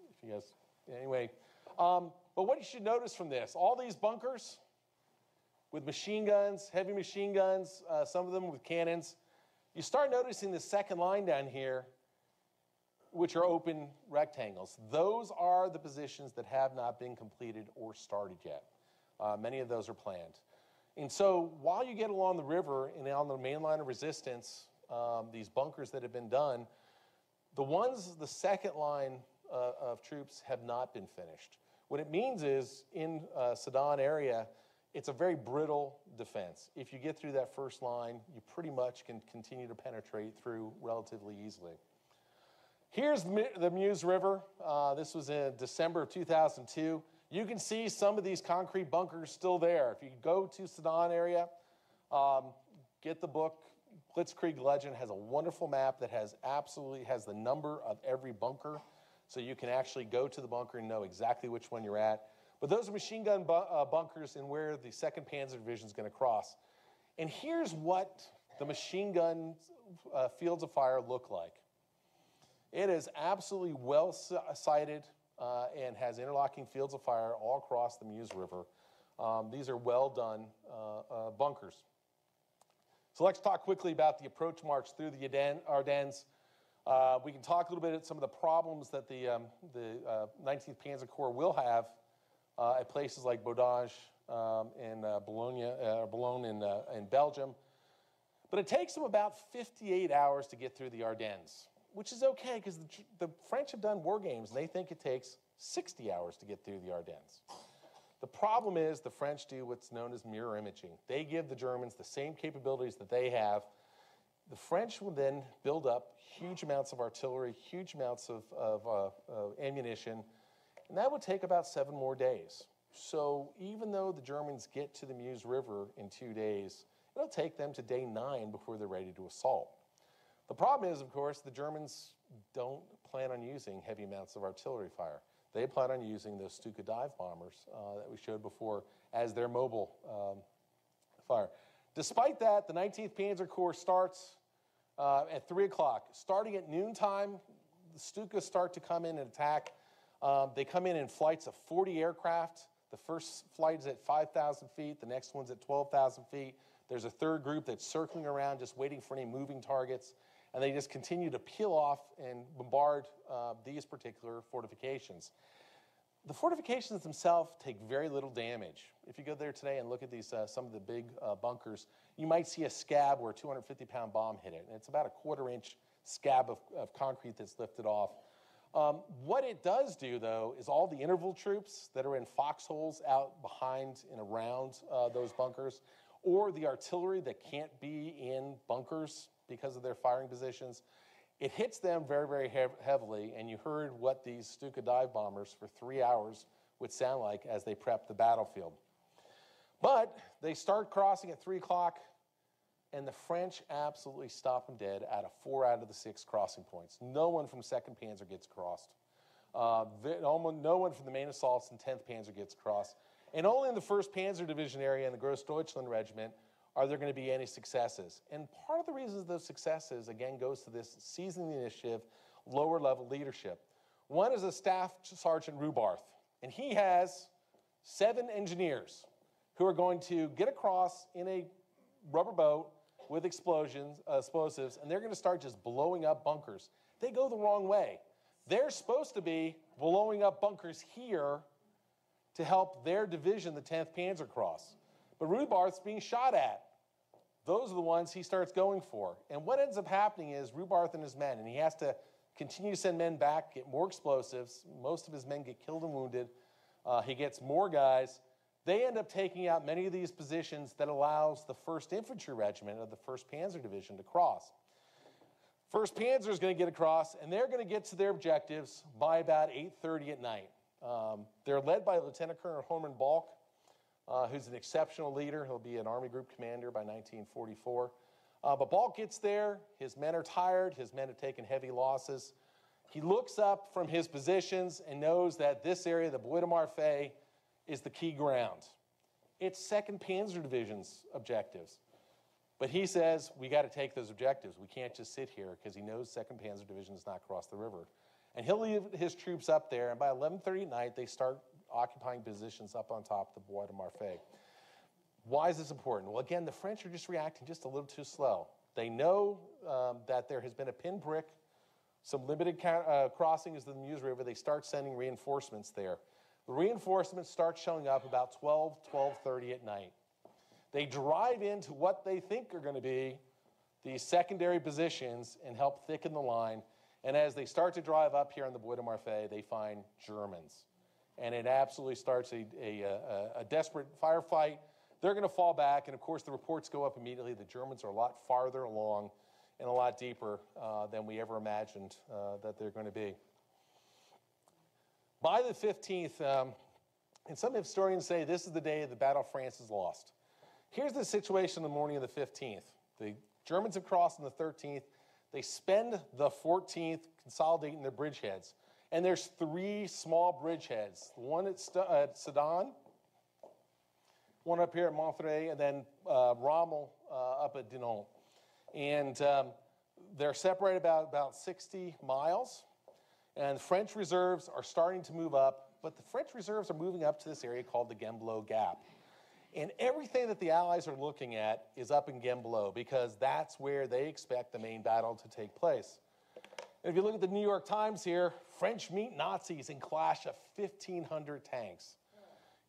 if you guys, anyway. But what you should notice from this, all these bunkers with machine guns, heavy machine guns, some of them with cannons, you start noticing the second line down here, which are open rectangles. Those are the positions that have not been completed or started yet. Many of those are planned. And so while you get along the river and on the main line of resistance, these bunkers that have been done, the second line of troops have not been finished. What it means is in Sedan area, it's a very brittle defense. If you get through that first line, you pretty much can continue to penetrate through relatively easily. Here's the Meuse River. This was in December of 2002. You can see some of these concrete bunkers still there. If you go to Sedan area, get the book. Blitzkrieg Legend has a wonderful map that has the number of every bunker, so you can actually go to the bunker and know exactly which one you're at. But those are machine gun bunkers and where the 2nd Panzer Division is going to cross. And here's what the machine gun fields of fire look like. It is absolutely well sited and has interlocking fields of fire all across the Meuse River. These are well done bunkers. So let's talk quickly about the approach march through the Ardennes. We can talk a little bit about some of the problems that the 19th Panzer Corps will have at places like Boudange and Boulogne in Belgium. But it takes them about 58 hours to get through the Ardennes, which is okay because the French have done war games and they think it takes 60 hours to get through the Ardennes. The problem is the French do what's known as mirror imaging. They give the Germans the same capabilities that they have. The French will then build up huge amounts of artillery, huge amounts of ammunition, and that would take about 7 more days. So even though the Germans get to the Meuse River in 2 days, it'll take them to day 9 before they're ready to assault. The problem is, of course, the Germans don't plan on using heavy amounts of artillery fire. They plan on using those Stuka dive bombers that we showed before as their mobile fire. Despite that, the 19th Panzer Corps starts at 3 o'clock. Starting at noontime, the Stukas start to come in and attack. They come in flights of 40 aircraft. The first flight is at 5,000 feet. The next one's at 12,000 feet. There's a third group that's circling around just waiting for any moving targets. And they just continue to peel off and bombard these particular fortifications. The fortifications themselves take very little damage. If you go there today and look at these, some of the big bunkers, you might see a scab where a 250-pound bomb hit it. And it's about a quarter-inch scab of concrete that's lifted off. What it does do, though, is all the interval troops that are in foxholes out behind and around those bunkers, or the artillery that can't be in bunkers because of their firing positions, it hits them very, very heavily, and you heard what these Stuka dive bombers for 3 hours would sound like as they prep the battlefield. But they start crossing at 3 o'clock, and the French absolutely stop them dead at 4 out of the 6 crossing points. No one from 2nd Panzer gets crossed. No one from the main assaults and 10th Panzer gets crossed. And only in the 1st Panzer Division area and the Grossdeutschland Regiment are there going to be any successes. And part of the reasons those successes, again, goes to this seizing the initiative, lower level leadership. One is a Staff Sergeant Rubarth, and he has 7 engineers who are going to get across in a rubber boat with explosives, and they're going to start just blowing up bunkers. They go the wrong way. They're supposed to be blowing up bunkers here to help their division, the 10th Panzer, cross. But Rubarth's being shot at. Those are the ones he starts going for. And what ends up happening is Rubarth and his men, and he has to continue to send men back, get more explosives. Most of his men get killed and wounded. He gets more guys. They end up taking out many of these positions that allows the 1st Infantry Regiment of the 1st Panzer Division to cross. 1st Panzer is going to get across, and they're going to get to their objectives by about 8:30 at night. They're led by Lieutenant Colonel Hermann Balk, who's an exceptional leader. He'll be an Army Group Commander by 1944. But Balk gets there. His men are tired. His men have taken heavy losses. He looks up from his positions and knows that this area, the Bois de Marfay, is the key ground. It's 2nd Panzer Division's objectives. But he says, we got to take those objectives. We can't just sit here because he knows 2nd Panzer Division does not cross the river. And he'll leave his troops up there, and by 11:30 at night, they start occupying positions up on top of the Bois de Marfay. Why is this important? Well, again, the French are just reacting just a little too slow. They know that there has been a pinprick, some limited crossings of the Meuse River. They start sending reinforcements there. The reinforcements start showing up about 12:30 at night. They drive into what they think are going to be these secondary positions and help thicken the line. And as they start to drive up here on the Bois de Marfay, they find Germans. And it absolutely starts a desperate firefight. they're going to fall back. And of course, the reports go up immediately. The Germans are a lot farther along and a lot deeper than we ever imagined that they're going to be. By the 15th, and some historians say this is the day the Battle of France is lost. Here's the situation the morning of the 15th. The Germans have crossed on the 13th. They spend the 14th consolidating their bridgeheads. And there's 3 small bridgeheads. One at Sedan, one up here at Montreuil, and then Rommel up at Dinant. And they're separated about 60 miles. And the French reserves are starting to move up, but the French reserves are moving up to this area called the Gembloux Gap. And everything that the Allies are looking at is up in Gembloux because that's where they expect the main battle to take place. And if you look at the New York Times here, French meet Nazis in clash of 1,500 tanks.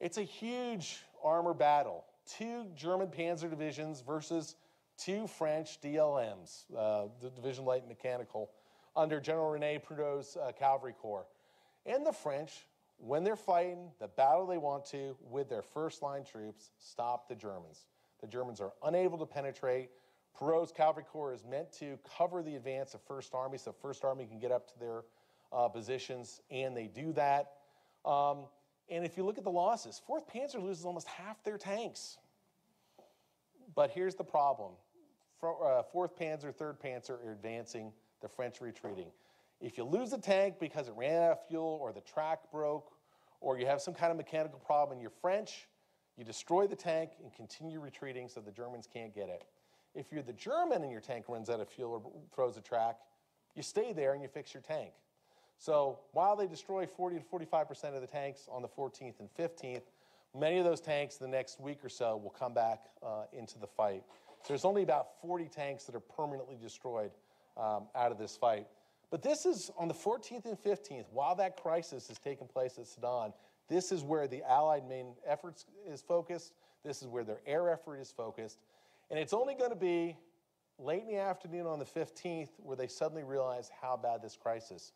It's a huge armor battle. 2 German panzer divisions versus 2 French DLMs, the Division Light Mechanical, under General René Prudeau's Cavalry Corps. And the French, when they're fighting the battle they want to with their first-line troops, stop the Germans. The Germans are unable to penetrate. Prudeau's Cavalry Corps is meant to cover the advance of First Army so First Army can get up to their positions, and they do that. And if you look at the losses, 4th Panzer loses almost half their tanks. But here's the problem. 4th Panzer, 3rd Panzer are advancing, the French retreating. If you lose a tank because it ran out of fuel or the track broke or you have some kind of mechanical problem and you're French, you destroy the tank and continue retreating so the Germans can't get it. If you're the German and your tank runs out of fuel or throws a track, you stay there and you fix your tank. So while they destroy 40 to 45% of the tanks on the 14th and 15th, many of those tanks the next week or so will come back into the fight. So there's only about 40 tanks that are permanently destroyed out of this fight. But this is on the 14th and 15th, while that crisis is taking place at Sedan, this is where the Allied main efforts is focused. This is where their air effort is focused. And it's only going to be late in the afternoon on the 15th where they suddenly realize how bad this crisis.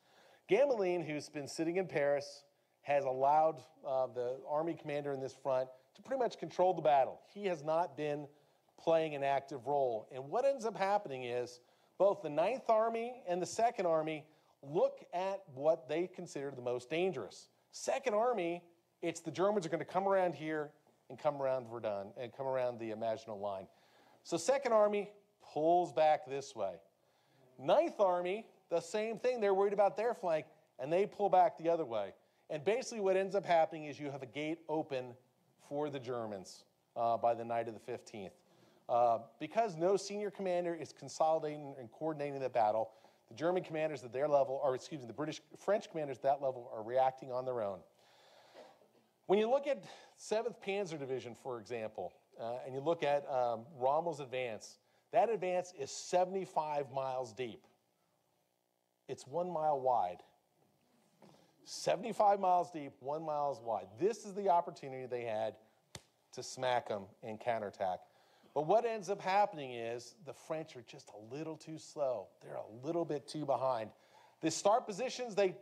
Gamelin, who's been sitting in Paris, has allowed the army commander in this front to pretty much control the battle. He has not been playing an active role. And what ends up happening is both the 9th Army and the 2nd Army look at what they consider the most dangerous. 2nd Army, it's the Germans are going to come around here and come around Verdun and come around the Maginot Line. So 2nd Army pulls back this way. 9th Army, the same thing. They're worried about their flank, and they pull back the other way. And basically what ends up happening is you have a gate open for the Germans by the night of the 15th. Because no senior commander is consolidating and coordinating the battle, the German commanders at their level, or excuse me, the French commanders at that level are reacting on their own. When you look at 7th Panzer Division, for example, and you look at Rommel's advance, that advance is 75 miles deep. It's 1 mile wide. 75 miles deep, 1 mile wide. This is the opportunity they had to smack them and counterattack. But what ends up happening is the French are just a little too slow. They're a little bit too behind. The start positions they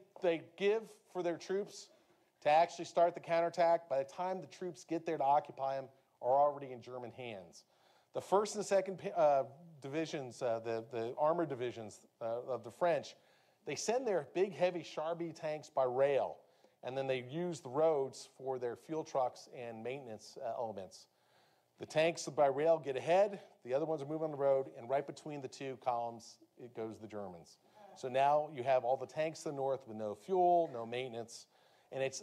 give for their troops to actually start the counterattack, by the time the troops get there to occupy them, are already in German hands. The 1st and 2nd divisions, the armored divisions of the French, they send their big, heavy Char-B tanks by rail, and then they use the roads for their fuel trucks and maintenance elements. The tanks by rail get ahead, the other ones are moving on the road, and right between the 2 columns, it goes the Germans. So now you have all the tanks to the north with no fuel, no maintenance, and it's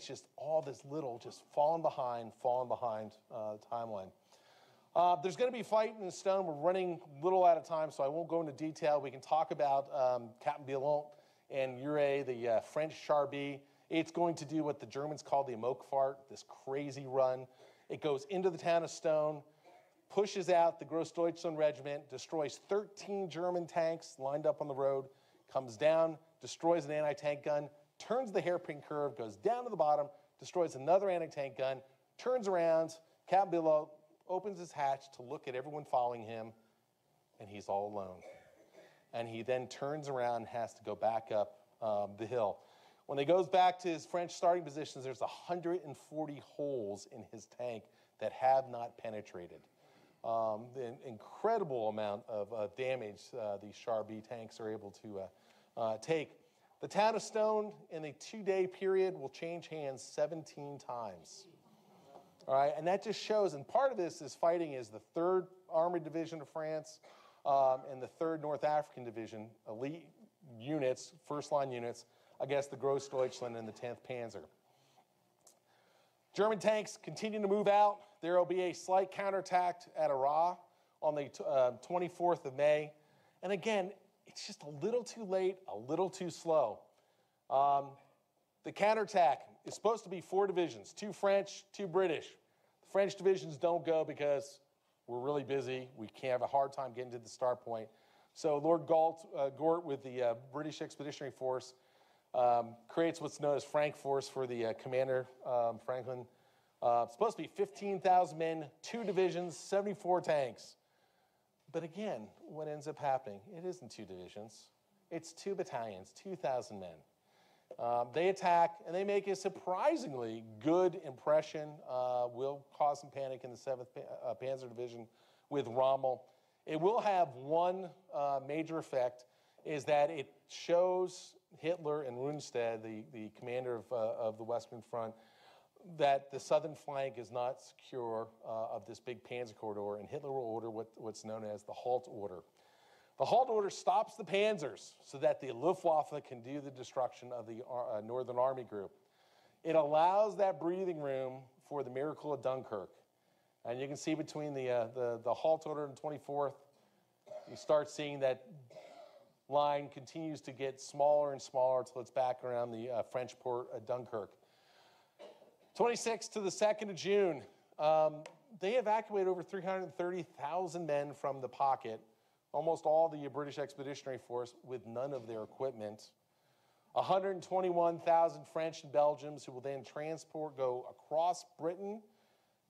just all this little, just falling behind the timeline. There's going to be fighting in the stone. We're running a little out of time, so I won't go into detail. We can talk about Captain Billon and Ure, the French Char-B. It's going to do what the Germans call the Amokfahrt, this crazy run. It goes into the town of Stone, pushes out the Grossdeutschland regiment, destroys 13 German tanks lined up on the road, comes down, destroys an anti-tank gun, turns the hairpin curve, goes down to the bottom, destroys another anti-tank gun, turns around, Captain Billon opens his hatch to look at everyone following him, and he's all alone. And he then turns around and has to go back up the hill. When he goes back to his French starting positions, there's 140 holes in his tank that have not penetrated. The incredible amount of damage these Char B tanks are able to take. The town of Stone in a 2-day period will change hands 17 times. All right, and that just shows, and part of this is fighting is the 3rd Armored Division of France and the 3rd North African Division, elite units, first-line units, against the Grossdeutschland and the 10th Panzer. German tanks continue to move out. There will be a slight counterattack at Arras on the 24th of May. And again, it's just a little too late, a little too slow. The counterattack is supposed to be 4 divisions, 2 French, 2 British. The French divisions don't go because we're really busy. We can't have a hard time getting to the start point. So Lord Gort with the British Expeditionary Force creates what's known as Frank Force for the commander, Franklin. It's supposed to be 15,000 men, 2 divisions, 74 tanks. But again, what ends up happening? It isn't 2 divisions. It's 2 battalions, 2,000 men. They attack, and they make a surprisingly good impression. Will cause some panic in the 7th Panzer Division with Rommel. It will have one major effect, is that it shows Hitler and Rundstedt, the commander of the Western Front, that the southern flank is not secure of this big panzer corridor, and Hitler will order what's known as the halt order. The halt order stops the panzers so that the Luftwaffe can do the destruction of the Northern Army Group. It allows that breathing room for the miracle of Dunkirk. And you can see between the halt order and 24th, you start seeing that line continues to get smaller and smaller until it's back around the French port of Dunkirk. 26th to the 2nd of June, they evacuated over 330,000 men from the pocket, almost all the British Expeditionary Force, with none of their equipment. 121,000 French and Belgians who will then go across Britain,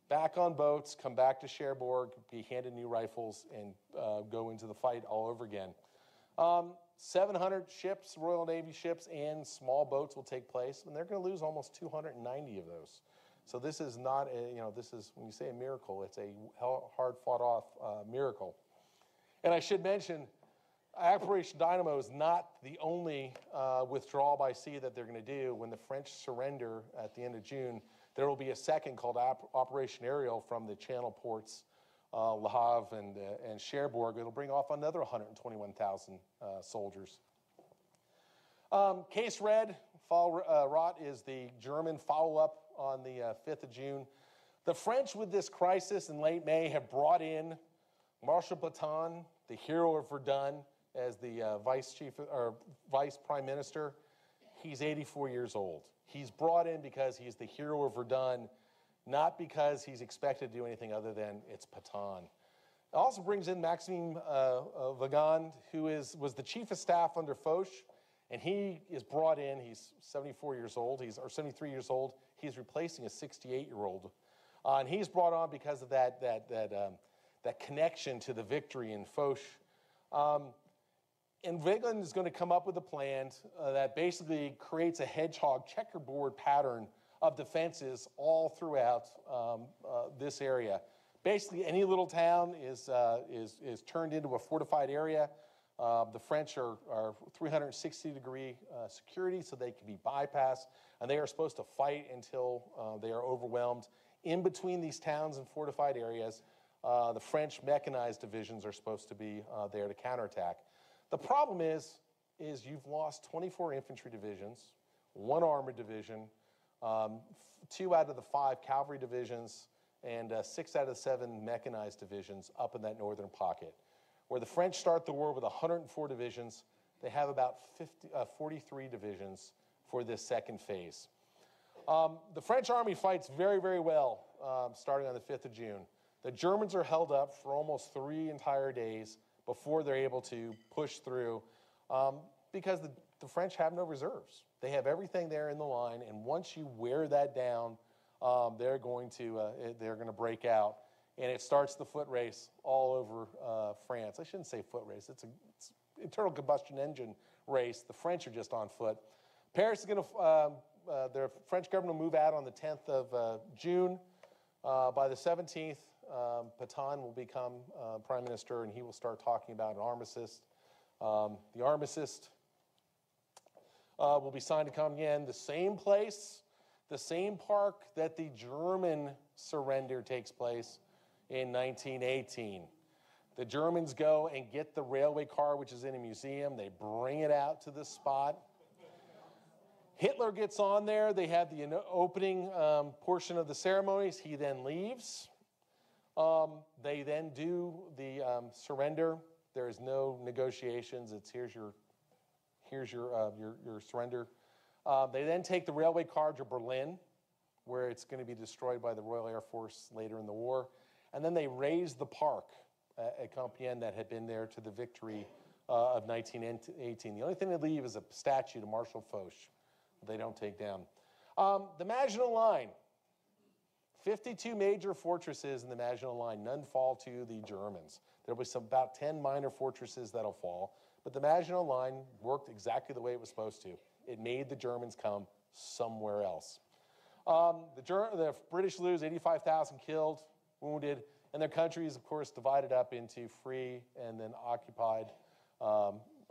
back on boats, come back to Cherbourg, be handed new rifles, and go into the fight all over again. 700 ships, Royal Navy ships, and small boats will take place, and they're going to lose almost 290 of those. So this is not, this is, when you say a miracle, it's a hard fought off miracle. And I should mention, Operation Dynamo is not the only withdrawal by sea that they're going to do. When the French surrender at the end of June, there will be a second called Operation Ariel from the Channel ports, Le Havre and Cherbourg. It'll bring off another 121,000 soldiers. Case Red, Fall Rot, is the German follow-up on the 5th of June. The French, with this crisis in late May, have brought in Marshal Pétain, the hero of Verdun, as the vice prime minister. He's 84 years old. He's brought in because he's the hero of Verdun, not because he's expected to do anything other than it's Pétain. It also brings in Maxime Weygand, who was the chief of staff under Foch, and he is brought in. He's 74 years old, or 73 years old. He's replacing a 68-year-old, and he's brought on because of that connection to the victory in Foch. And Weygand is going to come up with a plan that basically creates a hedgehog checkerboard pattern of defenses all throughout this area. Basically, any little town is turned into a fortified area. The French are 360-degree security, so they can be bypassed, and they are supposed to fight until they are overwhelmed. In between these towns and fortified areas, the French mechanized divisions are supposed to be there to counterattack. The problem is you've lost 24 infantry divisions, 1 armored division, 2 out of the 5 cavalry divisions, and 6 out of the 7 mechanized divisions up in that northern pocket. Where the French start the war with 104 divisions, they have about 43 divisions for this second phase. The French army fights very, very well starting on the 5th of June. The Germans are held up for almost 3 entire days before they're able to push through because the French have no reserves. They have everything there in the line, and once you wear that down, they're going to break out, and it starts the foot race all over France. I shouldn't say foot race. It's internal combustion engine race. The French are just on foot. Paris is going to, the French government will move out on the 10th of June. By the 17th, Pétain will become prime minister, and he will start talking about an armistice. The armistice will be signed to come again, the same place, the same park that the German surrender takes place in 1918. The Germans go and get the railway car, which is in a museum. They bring it out to the spot. Hitler gets on there. They have the opening portion of the ceremonies. He then leaves. They then do the surrender. There is no negotiations. It's here's your surrender. They then take the railway car to Berlin, where it's going to be destroyed by the Royal Air Force later in the war. And then they raise the park at Compiègne that had been there to the victory of 1918. The only thing they leave is a statue to Marshal Foch. They don't take down. The Maginot Line. 52 major fortresses in the Maginot Line. None fall to the Germans. There will be about 10 minor fortresses that'll fall. But the Maginot Line worked exactly the way it was supposed to. It made the Germans come somewhere else. The British lose 85,000 killed, wounded, and their country is, of course, divided up into free and then occupied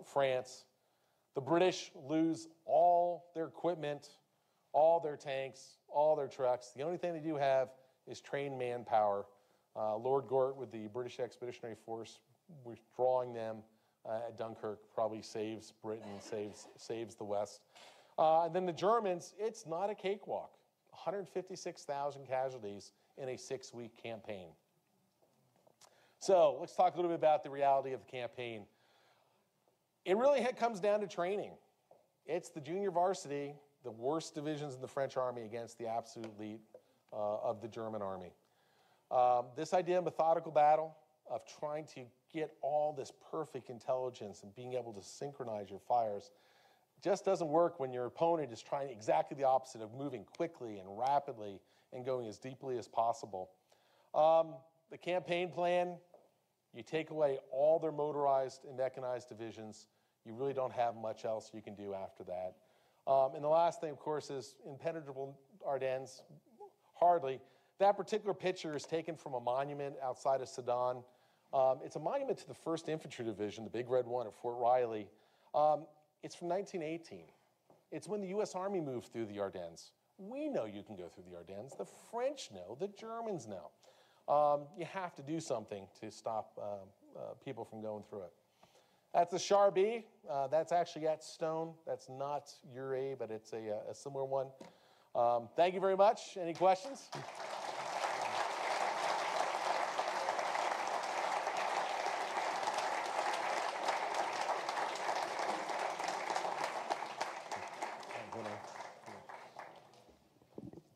France. The British lose all their equipment, all their tanks, all their trucks. The only thing they do have is trained manpower. Lord Gort with the British Expeditionary Force withdrawing them at Dunkirk probably saves Britain, saves the West. And then the Germans, it's not a cakewalk. 156,000 casualties in a 6-week campaign. So let's talk a little bit about the reality of the campaign. It really comes down to training. It's the junior varsity, the worst divisions in the French army against the absolute elite of the German army. This idea of methodical battle, of trying to get all this perfect intelligence and being able to synchronize your fires, just doesn't work when your opponent is trying exactly the opposite of moving quickly and rapidly and going as deeply as possible. The campaign plan, you take away all their motorized and mechanized divisions, you really don't have much else you can do after that. And the last thing, of course, is impenetrable Ardennes. Hardly. That particular picture is taken from a monument outside of Sedan. It's a monument to the 1st Infantry Division, the big red one at Fort Riley. It's from 1918. It's when the U.S. Army moved through the Ardennes. We know you can go through the Ardennes. The French know. The Germans know. You have to do something to stop people from going through it. That's the Char B. That's actually at Stone. That's not Ure, but it's a similar one. Thank you very much. Any questions?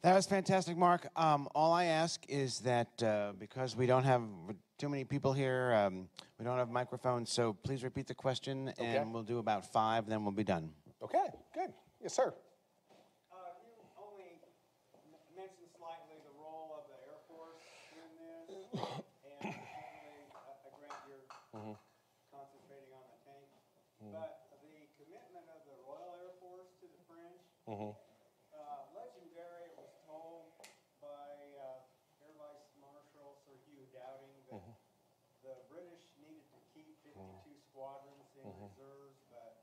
That was fantastic, Mark. All I ask is that because we don't have too many people here, we don't have microphones, so please repeat the question, and we'll do about 5, then we'll be done. Okay, good. Yes, sir. You only mentioned slightly the role of the Air Force in this, and certainly I grant you're concentrating on the tank, but the commitment of the Royal Air Force to the French, legendary, it was told by Air Vice Marshal Sir Hugh Dowding that the British needed to keep 52 squadrons in reserves, but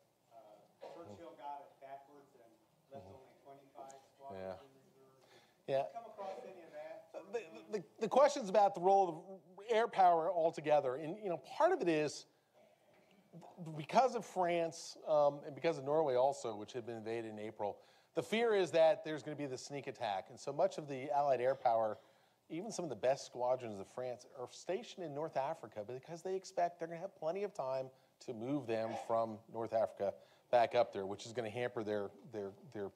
Churchill got it backwards and left only 25 squadrons in reserve. Did you come across any of that? The question's about the role of air power altogether, and part of it is because of France and because of Norway also, which had been invaded in April. The fear is that there's going to be the sneak attack, and so much of the Allied air power, even some of the best squadrons of France, are stationed in North Africa because they expect they're going to have plenty of time to move them from North Africa back up there, which is going to hamper their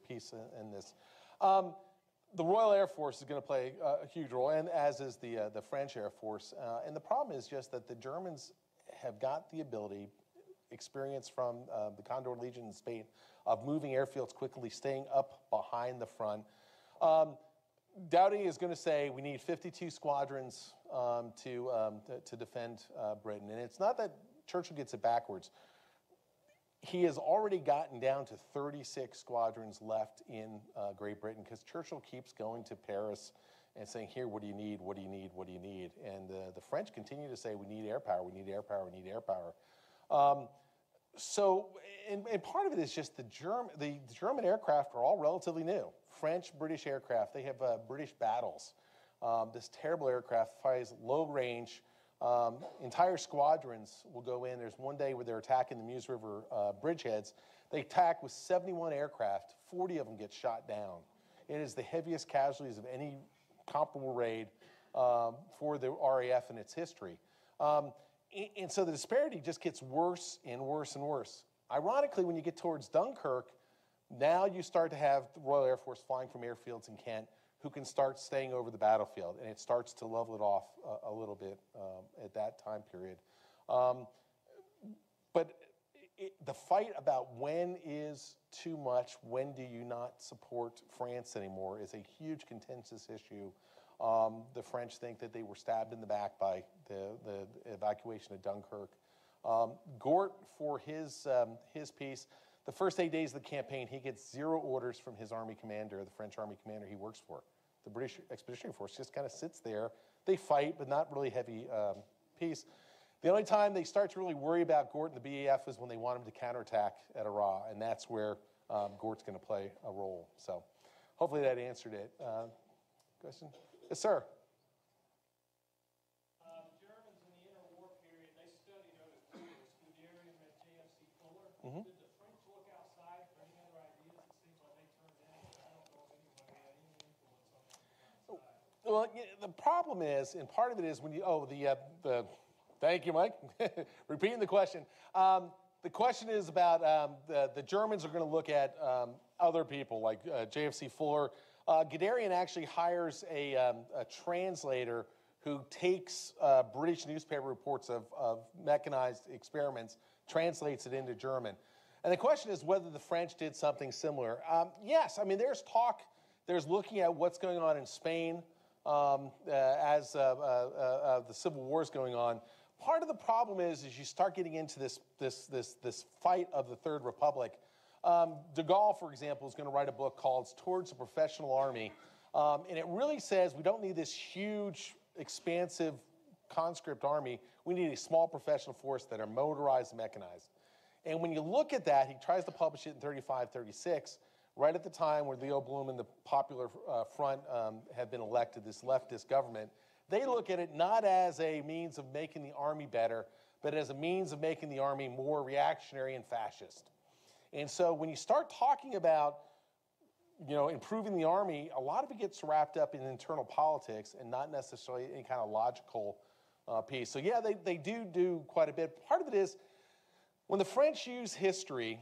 peace in this. The Royal Air Force is going to play a huge role, and as is the French Air Force. And the problem is just that the Germans have got the ability, experience from the Condor Legion in Spain, of moving airfields quickly, staying up behind the front. Dowding is going to say we need 52 squadrons to defend Britain. And it's not that Churchill gets it backwards. He has already gotten down to 36 squadrons left in Great Britain because Churchill keeps going to Paris and saying, here, what do you need, what do you need, what do you need? And the French continue to say, we need air power, we need air power, we need air power. And part of it is just the German aircraft are all relatively new. French, British aircraft, they have British battles. This terrible aircraft flies low range. Entire squadrons will go in. There's one day where they're attacking the Meuse River bridgeheads. They attack with 71 aircraft. 40 of them get shot down. It is the heaviest casualties of any comparable raid for the RAF in its history. And so the disparity just gets worse and worse and worse. Ironically, when you get towards Dunkirk, now you start to have the Royal Air Force flying from airfields in Kent who can start staying over the battlefield, and it starts to level it off a little bit at that time period. But the fight about when is too much, when do you not support France anymore is a huge contentious issue. The French think that they were stabbed in the back by the evacuation of Dunkirk. Gort, for his piece, the first 8 days of the campaign, he gets 0 orders from his army commander, the French army commander he works for. The British Expeditionary Force just kind of sits there. They fight, but not really heavy peace. The only time they start to really worry about Gort and the BAF is when they want him to counterattack at Arras, and that's where Gort's going to play a role. So hopefully that answered it. Question? Yes, sir. The Germans in the interwar period, they studied other theaters. Guderian met JFC Fuller. Mm-hmm. Did the French look outside for any other ideas? It seems like they turned in. I don't know if anybody had any influence on that outside. Well, the problem is, and part of it is when you, thank you, Mike, repeating the question. The question is about the Germans are going to look at other people like JFC Fuller. Guderian actually hires a translator who takes British newspaper reports of mechanized experiments, translates it into German. And the question is whether the French did something similar. Yes, I mean, there's talk, there's looking at what's going on in Spain as the Civil War is going on. Part of the problem is you start getting into this fight of the Third Republic. De Gaulle, for example, is going to write a book called Towards a Professional Army. And it really says we don't need this huge, expansive conscript army. We need a small professional force that are motorized and mechanized. And when you look at that, he tries to publish it in 35, 36, right at the time where Leo Blum and the Popular Front have been elected, this leftist government. They look at it not as a means of making the army better, but as a means of making the army more reactionary and fascist. And so when you start talking about, improving the army, a lot of it gets wrapped up in internal politics and not necessarily any kind of logical piece. So yeah, they do quite a bit. Part of it is when the French use history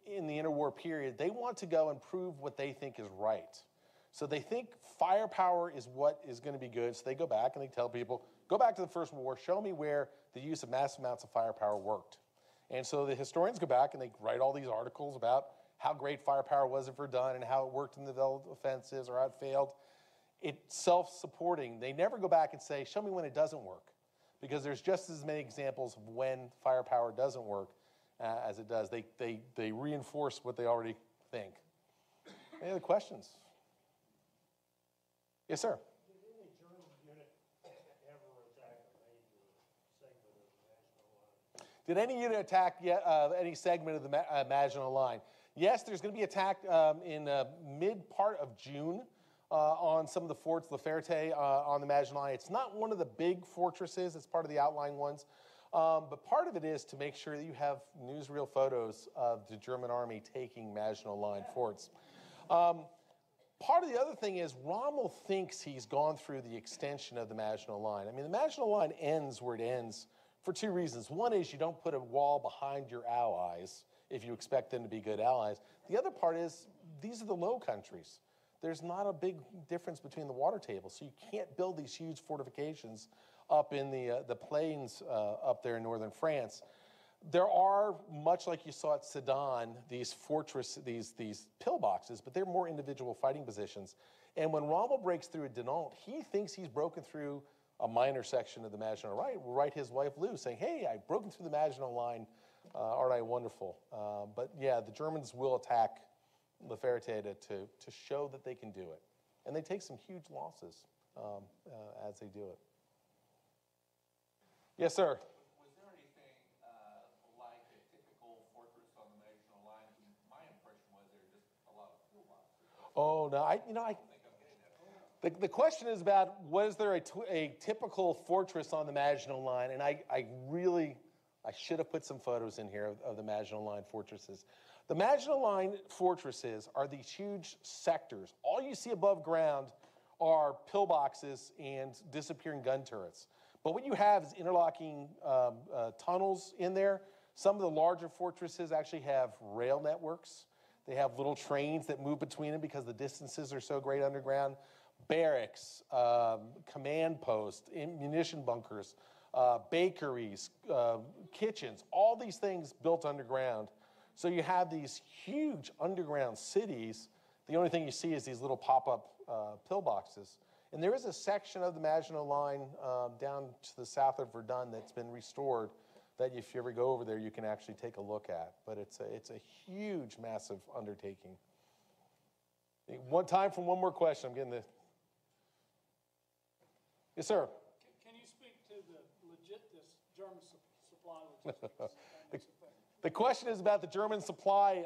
in the interwar period, they want to go and prove what they think is right. So they think firepower is what is going to be good. So they go back and they tell people, go back to the First World War, show me where the use of massive amounts of firepower worked. And so the historians go back and they write all these articles about how great firepower was ever done and how it worked in the developed offensives or how it failed. It's self-supporting. They never go back and say, show me when it doesn't work. Because there's just as many examples of when firepower doesn't work as it does. They reinforce what they already think. Any other questions? Yes, sir. Did any German unit ever attack a major segment of the national line? Did any unit attack any segment of the Maginot Line? Yes, there's going to be attack in mid-part of June on some of the forts, La Ferté on the Maginot Line. It's not one of the big fortresses. It's part of the outlying ones. But part of it is to make sure that you have newsreel photos of the German army taking Maginot Line forts. Part of the other thing is Rommel thinks he's gone through the extension of the Maginot Line. I mean, the Maginot Line ends where it ends for 2 reasons. One is you don't put a wall behind your allies if you expect them to be good allies. The other part is these are the Low Countries. There's not a big difference between the water tables, so you can't build these huge fortifications up in the plains up there in northern France. There are, much like you saw at Sedan, these fortress, these pillboxes, but they're more individual fighting positions. And when Rommel breaks through at Dinant, he thinks he's broken through a minor section of the Maginot Line. Will write his wife Lou saying, hey, I've broken through the Maginot Line. Aren't I wonderful? But yeah, the Germans will attack La Ferté to show that they can do it. And they take some huge losses as they do it. Yes, sir. Was there anything like a typical fortress on the Maginot Line? My impression was there were just a lot of toolboxes. Oh, no, I think I'm getting that. The question is about, was there a typical fortress on the Maginot Line? And I should have put some photos in here of the Maginot Line fortresses. The Maginot Line fortresses are these huge sectors. All you see above ground are pillboxes and disappearing gun turrets. But what you have is interlocking tunnels in there. Some of the larger fortresses actually have rail networks. They have little trains that move between them because the distances are so great underground. Barracks, command posts, munition bunkers, bakeries, kitchens, all these things built underground. So you have these huge underground cities. The only thing you see is these little pop-up pillboxes. And there is a section of the Maginot Line down to the south of Verdun that's been restored that if you ever go over there, you can actually take a look at. But it's a huge, massive undertaking. One time for one more question. I'm getting the... Yes, sir. Can you speak to this German supply logistics? The question is about the German supply,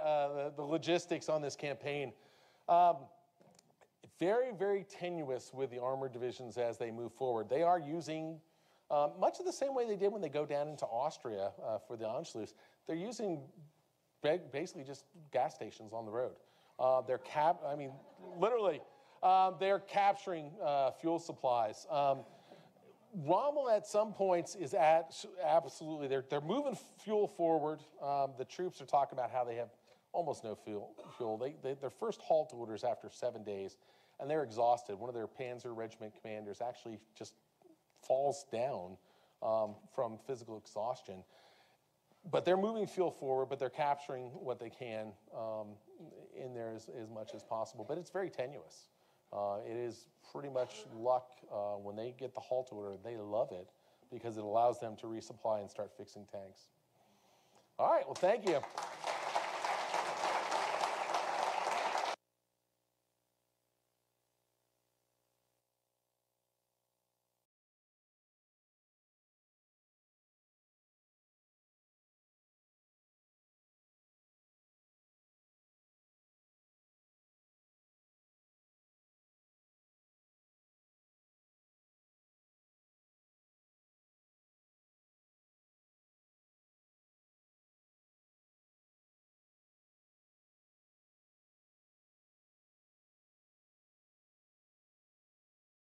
the logistics on this campaign. Very, very tenuous with the armored divisions as they move forward. They are using much of the same way they did when they go down into Austria for the Anschluss. They're using basically just gas stations on the road. They're capturing fuel supplies. Rommel at some points is absolutely, they're moving fuel forward. The troops are talking about how they have almost no fuel. Their first halt orders after 7 days, and they're exhausted. One of their Panzer Regiment commanders actually just falls down from physical exhaustion. But they're moving fuel forward, but they're capturing what they can in there as much as possible. But it's very tenuous. It is pretty much luck. When they get the halt order, they love it because it allows them to resupply and start fixing tanks. All right, well, thank you.